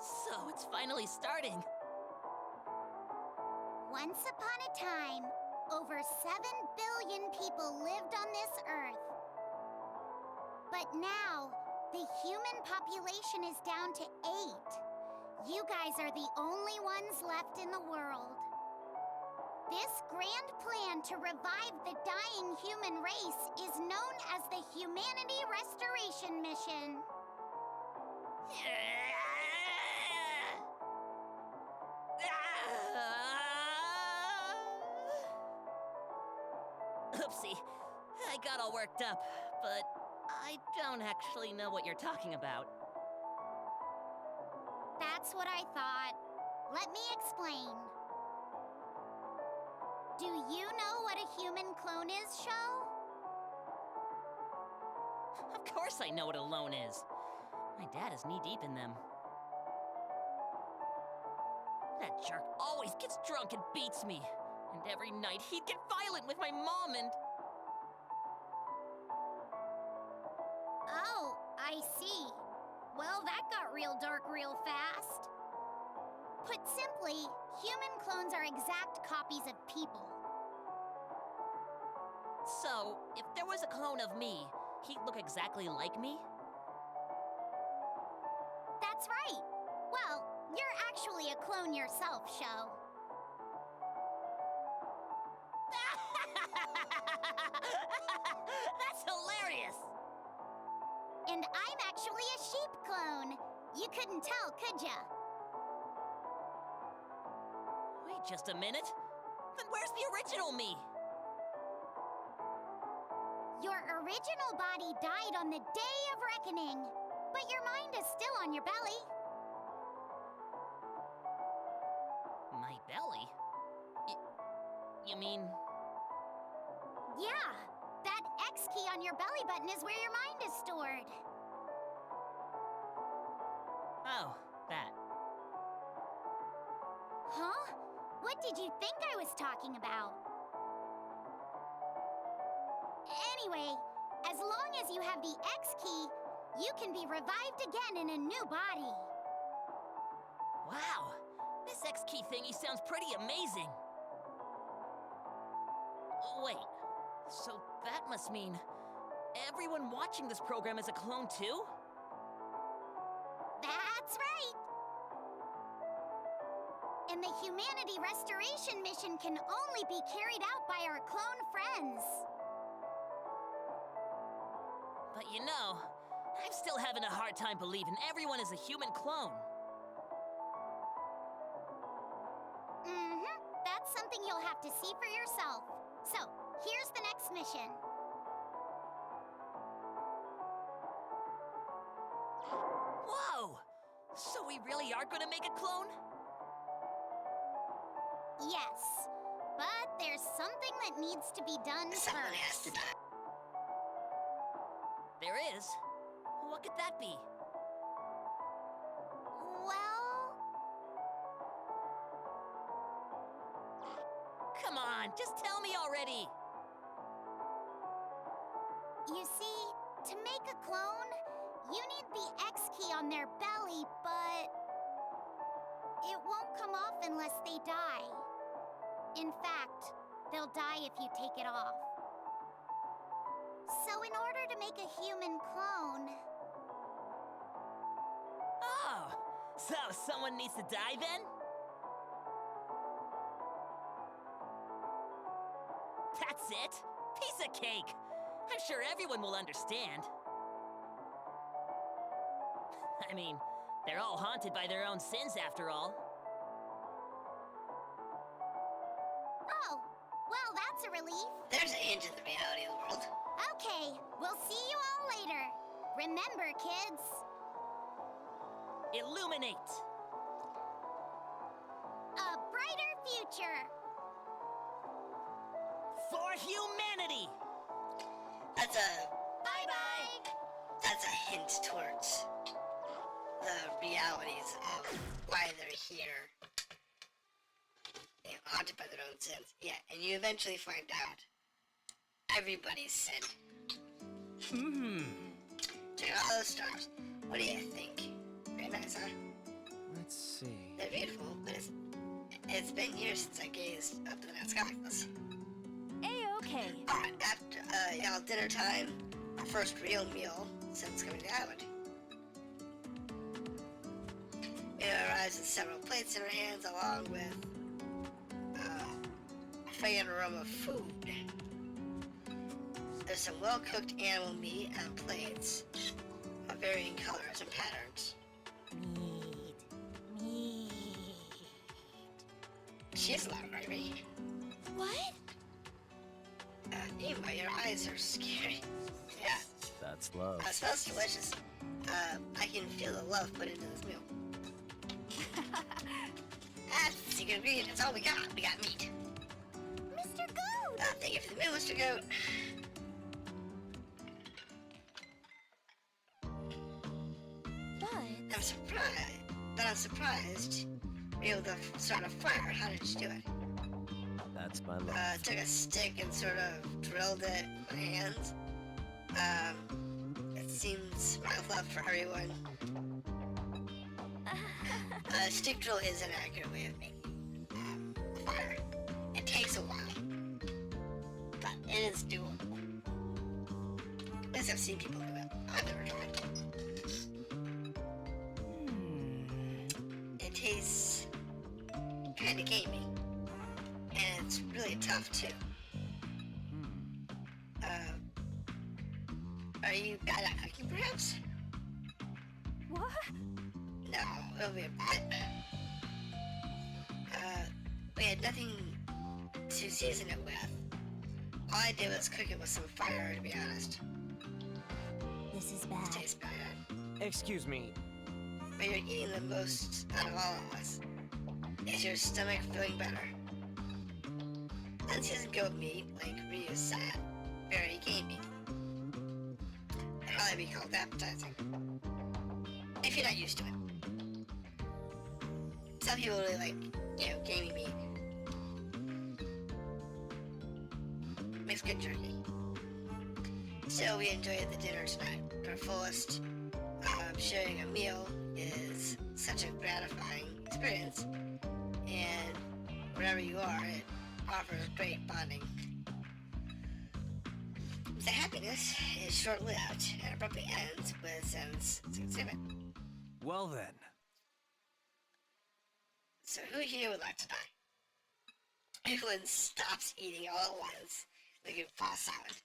So it's finally starting. Once upon a time, over 7 billion people lived on this Earth. But now, the human population is down to 8. You guys are the only ones left in the world. This grand plan to revive the dying human race is known as the Humanity Restoration Mission. Oopsie. I got all worked up, but I don't actually know what you're talking about. That's what I thought. Let me explain. Do you know what a human clone is, Sho? Of course I know what a loan is. My dad is knee-deep in them. That jerk always gets drunk and beats me. And every night he'd get violent with my mom and... Oh, I see. Well, that got real dark real fast. Put simply, human clones are exact copies of people. So, if there was a clone of me, he'd look exactly like me? That's right. Well, you're actually a clone yourself, Sho. That's hilarious! And I'm actually a sheep clone. You couldn't tell, could ya? Wait just a minute. Then where's the original me? Your original body died on the Day of Reckoning, but your mind is still on your belly. My belly? You mean... Yeah, that X key on your belly button is where your mind is stored. Oh, that. Huh? What did you think I was talking about? Anyway, as long as you have the X key, you can be revived again in a new body. Wow, this X key thingy sounds pretty amazing. Wait, so that must mean everyone watching this program is a clone too? That's right! And the Humanity Restoration mission can only be carried out by our clone friends. But you know, I'm still having a hard time believing everyone is a human clone. Mm-hmm. That's something you'll have to see for yourself. So, here's the next mission. Whoa! So we really are gonna make a clone? Yes, but there's something that needs to be done Someone has first. to die. There is. What could that be? Well, Come on, just tell me already! you see, to make a clone, you need the X key on their belly, but it won't come off unless they die. In fact, they'll die if you take it off. So in order to make a human clone... Oh! So someone needs to die then? That's it! Piece of cake! I'm sure everyone will understand. I mean, they're all haunted by their own sins after all. Oh, well, that's a relief. There's a hint of the reality of the world. Okay, we'll see you all later. Remember, kids. Illuminate! A brighter future. For humanity! That's a Bye-bye. that's a hint towards the realities of why they're here. They're haunted by their own sins. Yeah, and you eventually find out everybody's sin. Check out all those stars. What do you think? Very nice, huh? Let's see. They're beautiful, but it's been years since I gazed up to the night sky like this. A-okay. Alright, after y'all dinner time, our first real meal since coming to the island. It arrives with several plates in our hands along with a fragrant aroma of food. There's some well-cooked animal meat on plates of varying colors and patterns. Meat. She has a lot of gravy. What? Eva, your eyes are scary. Yeah, That's love. smells delicious. I can feel the love put into this meal. That's the secret ingredient. That's all we got. We got meat. Mr. Goat! Thank you for the meal, Mr. Goat. I'm surprised you're able to start a fire. How did you do it? That's my love. Took a stick and sort of drilled it in my hands. It seems my love for everyone. Stick drill is an accurate way of making a fire. It takes a while, but it is doable. At least I've seen people do it. I've never tried. It tastes kind of gamey, and it's really tough too. Are you bad at cooking, perhaps? What? No, it'll be a bit. We had nothing to season it with. All I did was cook it with some fire, to be honest. This is It bad. tastes bad. Excuse me. But you're eating the most out of all of us. Is your stomach feeling better? Unseasoned goat meat, like Ryu said, very gamey. It'd probably be called appetizing. If you're not used to it. Some people really like, gamey meat. Makes good jerky. So we enjoyed the dinner tonight. Our fullest. Sharing a meal is such a gratifying experience, and wherever you are, it offers great bonding. The happiness is short-lived and abruptly ends with Zen's exhibit. Well then. So who here would like to die? Everyone stops eating all at once, looking fall silent.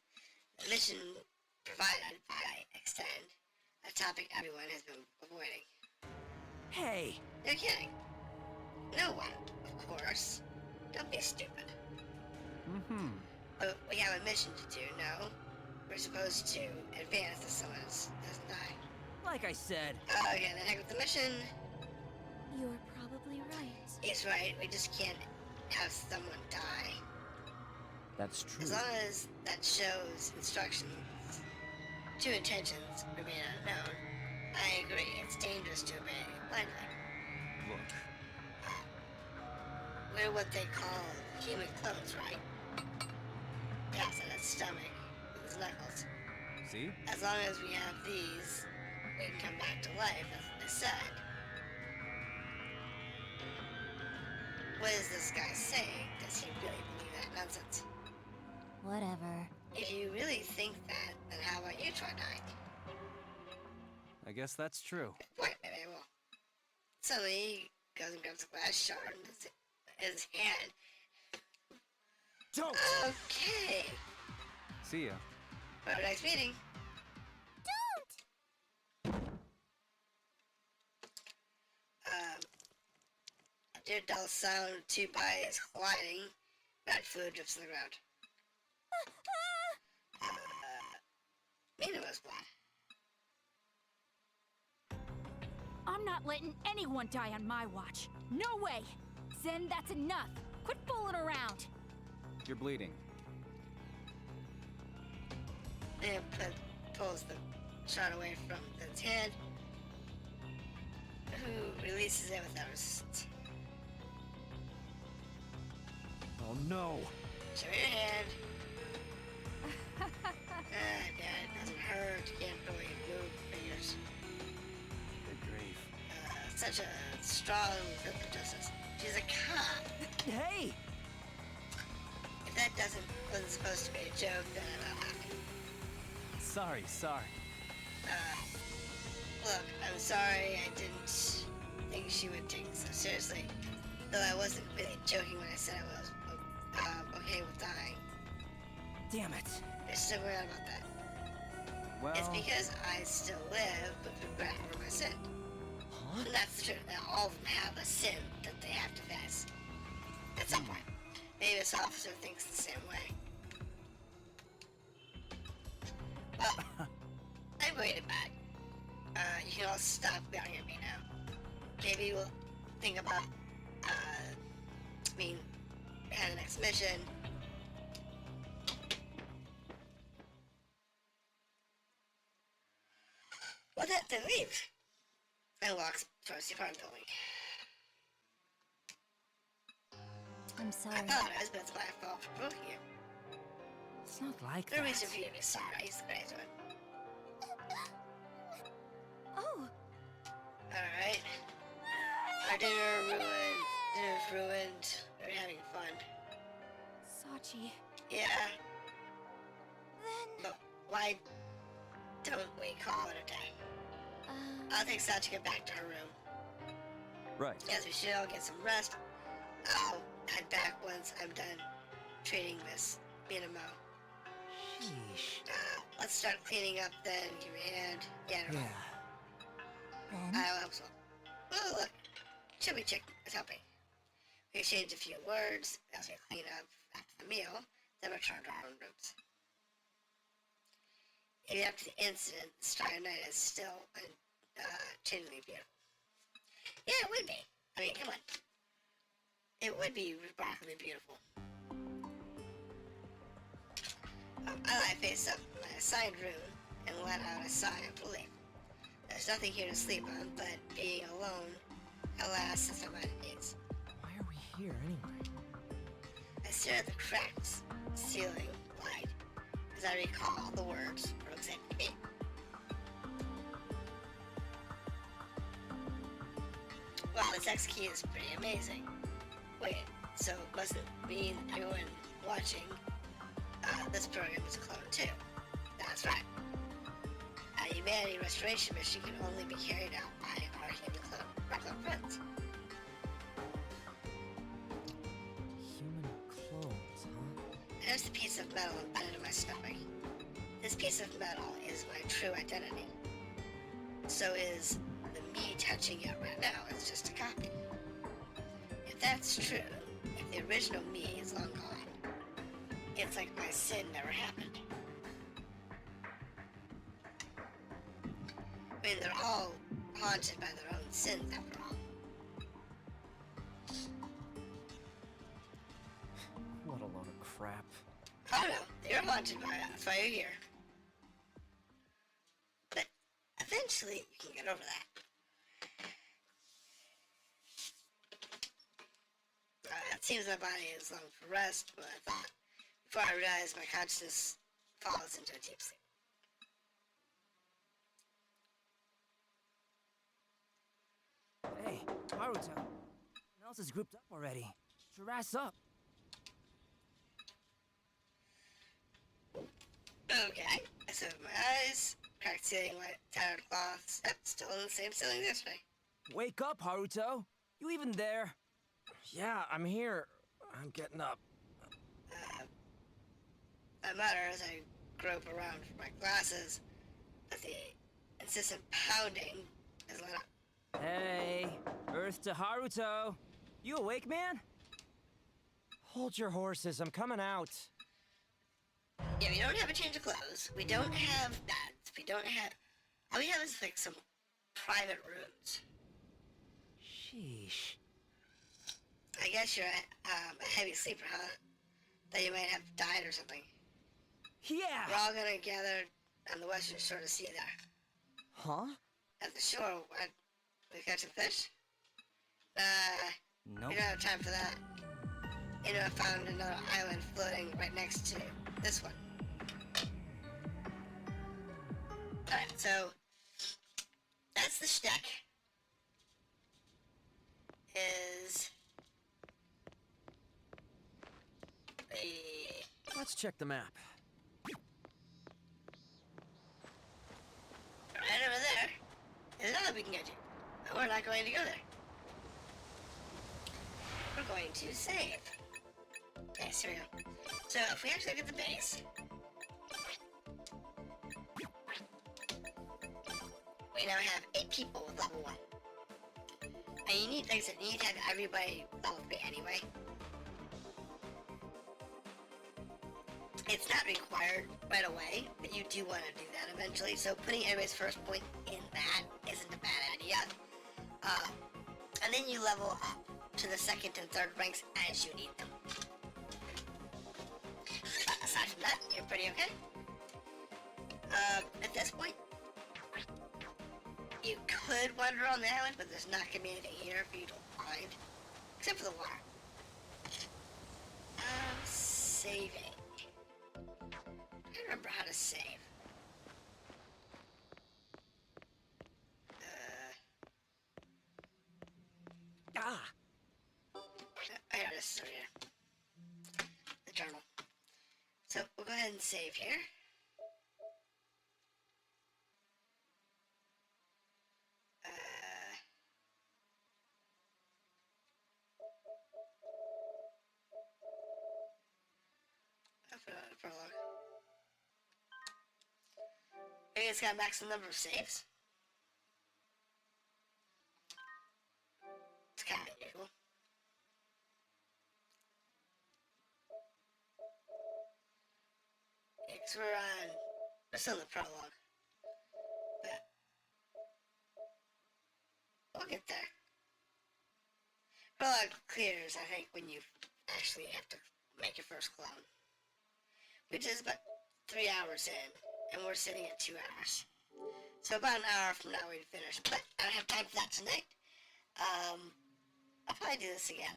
The mission provided by Extend, a topic everyone has been avoiding. Hey! No kidding. No one, of course. Don't be stupid. But we have a mission to do, no? We're supposed to advance if someone doesn't die. Like I said, Okay, then heck with the mission. You're probably right. He's right, we just can't have someone die. That's true. As long as that shows instructions, true intentions remain unknown, I agree, it's dangerous to obey blindly. Look. We're what they call human clones, right? Yes, and his stomach, with his knuckles. See? As long as we have these, we can come back to life, as they said. What is this guy saying? Does he really believe that nonsense? Whatever. If you really think that, then how about you try dying? I guess that's true. Wait, maybe I will. Suddenly, he goes and grabs a glass shard in his hand. don't! Okay. See ya. For our next meeting. Dear dull sound, two pies colliding. Bad food drips on the ground. Mina was one. I'm not letting anyone die on my watch. No way! Zen, that's enough. Quit fooling around. You're bleeding. And pulls the shot away from Zen's hand, who releases it without resistance. Oh no! Show your hand. Yeah, it doesn't hurt. You can't really move fingers. Good grief. Such a strong grip of justice. She's a cop. Hey! If that wasn't supposed to be a joke, then I'm not laughing. Sorry. Look, I'm sorry I didn't think she would take it so seriously. Though I wasn't really joking when I said I was okay with dying. Damn it. You're still worried about that. Well, It's because I still live with regret for my sin. Huh? And that's the truth. Now, all of them have a sin that they have to face. At some point. Maybe this officer thinks the same way. Well, I'm going to bed. You can all stop yelling at me now. Maybe we'll think about, the next mission. Well, then leave. And walks towards the apartment building. I'm sorry. I apologize, but it's my fault for provoking you. It's not like No that. reason for you to be sorry. He's the guy's doing. Oh, Alright. Our dinner's ruined. We're having fun. Sachi. Yeah, Then, but why don't we call it a day? I'll take Satchika back to her room. right. Yes, we should all get some rest. I'll head back once I'm done treating Miss Minamo. Sheesh. Let's start cleaning up then. Give me a hand. Yeah, Yeah. I hope so. Oh, look. Chubby Chick is helping. We exchanged a few words as we clean up after the meal, then returned to our own rooms. Even after the incident, the Starry Night is still genuinely beautiful. Yeah, it would be. I mean, come on. It would be remarkably beautiful. I face up my assigned room and let out a sigh of relief. There's nothing here to sleep on, but being alone, alas, is what it needs. Why are we here anyway? I stare at the cracked ceiling light as I recall the words Roxanne to me. Wow, this X key is pretty amazing. Wait, so it mustn't mean everyone watching this program is a clone too. That's right. A humanity restoration mission can only be carried out by our human clone friends. Human clones, huh? There's the piece of metal embedded in my stomach. This piece of metal is my true identity. So is the me touching it right now is just a copy. If that's true, if the original me is long gone, it's like my sin never happened. I mean, they're all haunted by their own sins after all. What a load of crap. Oh no, you're haunted by that. That's why you're here. But eventually, you can get over that. It seems my body is long for rest, but I thought before I realized my consciousness falls into a deep sleep. Hey, Haruto. Everyone else is grouped up already. Get your ass up. Okay, I opened my eyes, cracked ceiling light, tattered cloths. Yep, still in the same ceiling yesterday. Wake up, Haruto. You even there? Yeah, I'm here. I'm getting up. I mutter as I grope around for my glasses, but the insistent pounding is let up. Hey, Earth to Haruto. You awake, man? Hold your horses, I'm coming out. Yeah, we don't have a change of clothes. We don't have beds. We don't have... All we have is, like, some private rooms. Sheesh. I guess you're a heavy sleeper, huh? That you might have died or something. Yeah! We're all gonna gather on the western shore to see there. Huh? At the shore, what? We catch some fish? Nope. We don't have time for that. You know, I found another island floating right next to this one. Alright, so that's the shtick. Is the... Let's check the map. Right over there is another we can get to. But we're not going to go there. We're going to save. Yes, here we go. So if we actually get the base, we now have 8 people with level 1. And you need, like I said, you need to have everybody level 3 anyway. It's not required right away, but you do want to do that eventually. So putting everybody's first point in that isn't a bad idea. And then you level up to the 2nd and 3rd ranks as you need them. Aside from that, you're pretty okay. At this point, you could wander on the island, but there's not gonna be anything here for you to find, except for the water. Saving. I don't remember how to save. I got this over here. The journal. So we'll go ahead and save here. I'll put it on a prologue. Maybe it's got a maximum number of saves. So we're still in the prologue. But we'll get there. Prologue clears, I think, when you actually have to make your first clone. Which is about 3 hours in, and we're sitting at 2 hours. So about an hour from now we'd finish, but I don't have time for that tonight. I'll probably do this again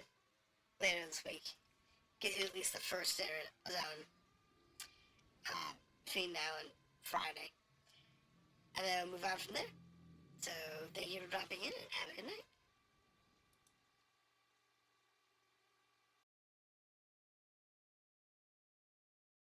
later this week. Get you at least the first zone between now and Friday. And then we'll move on from there. So thank you for dropping in and have a good night.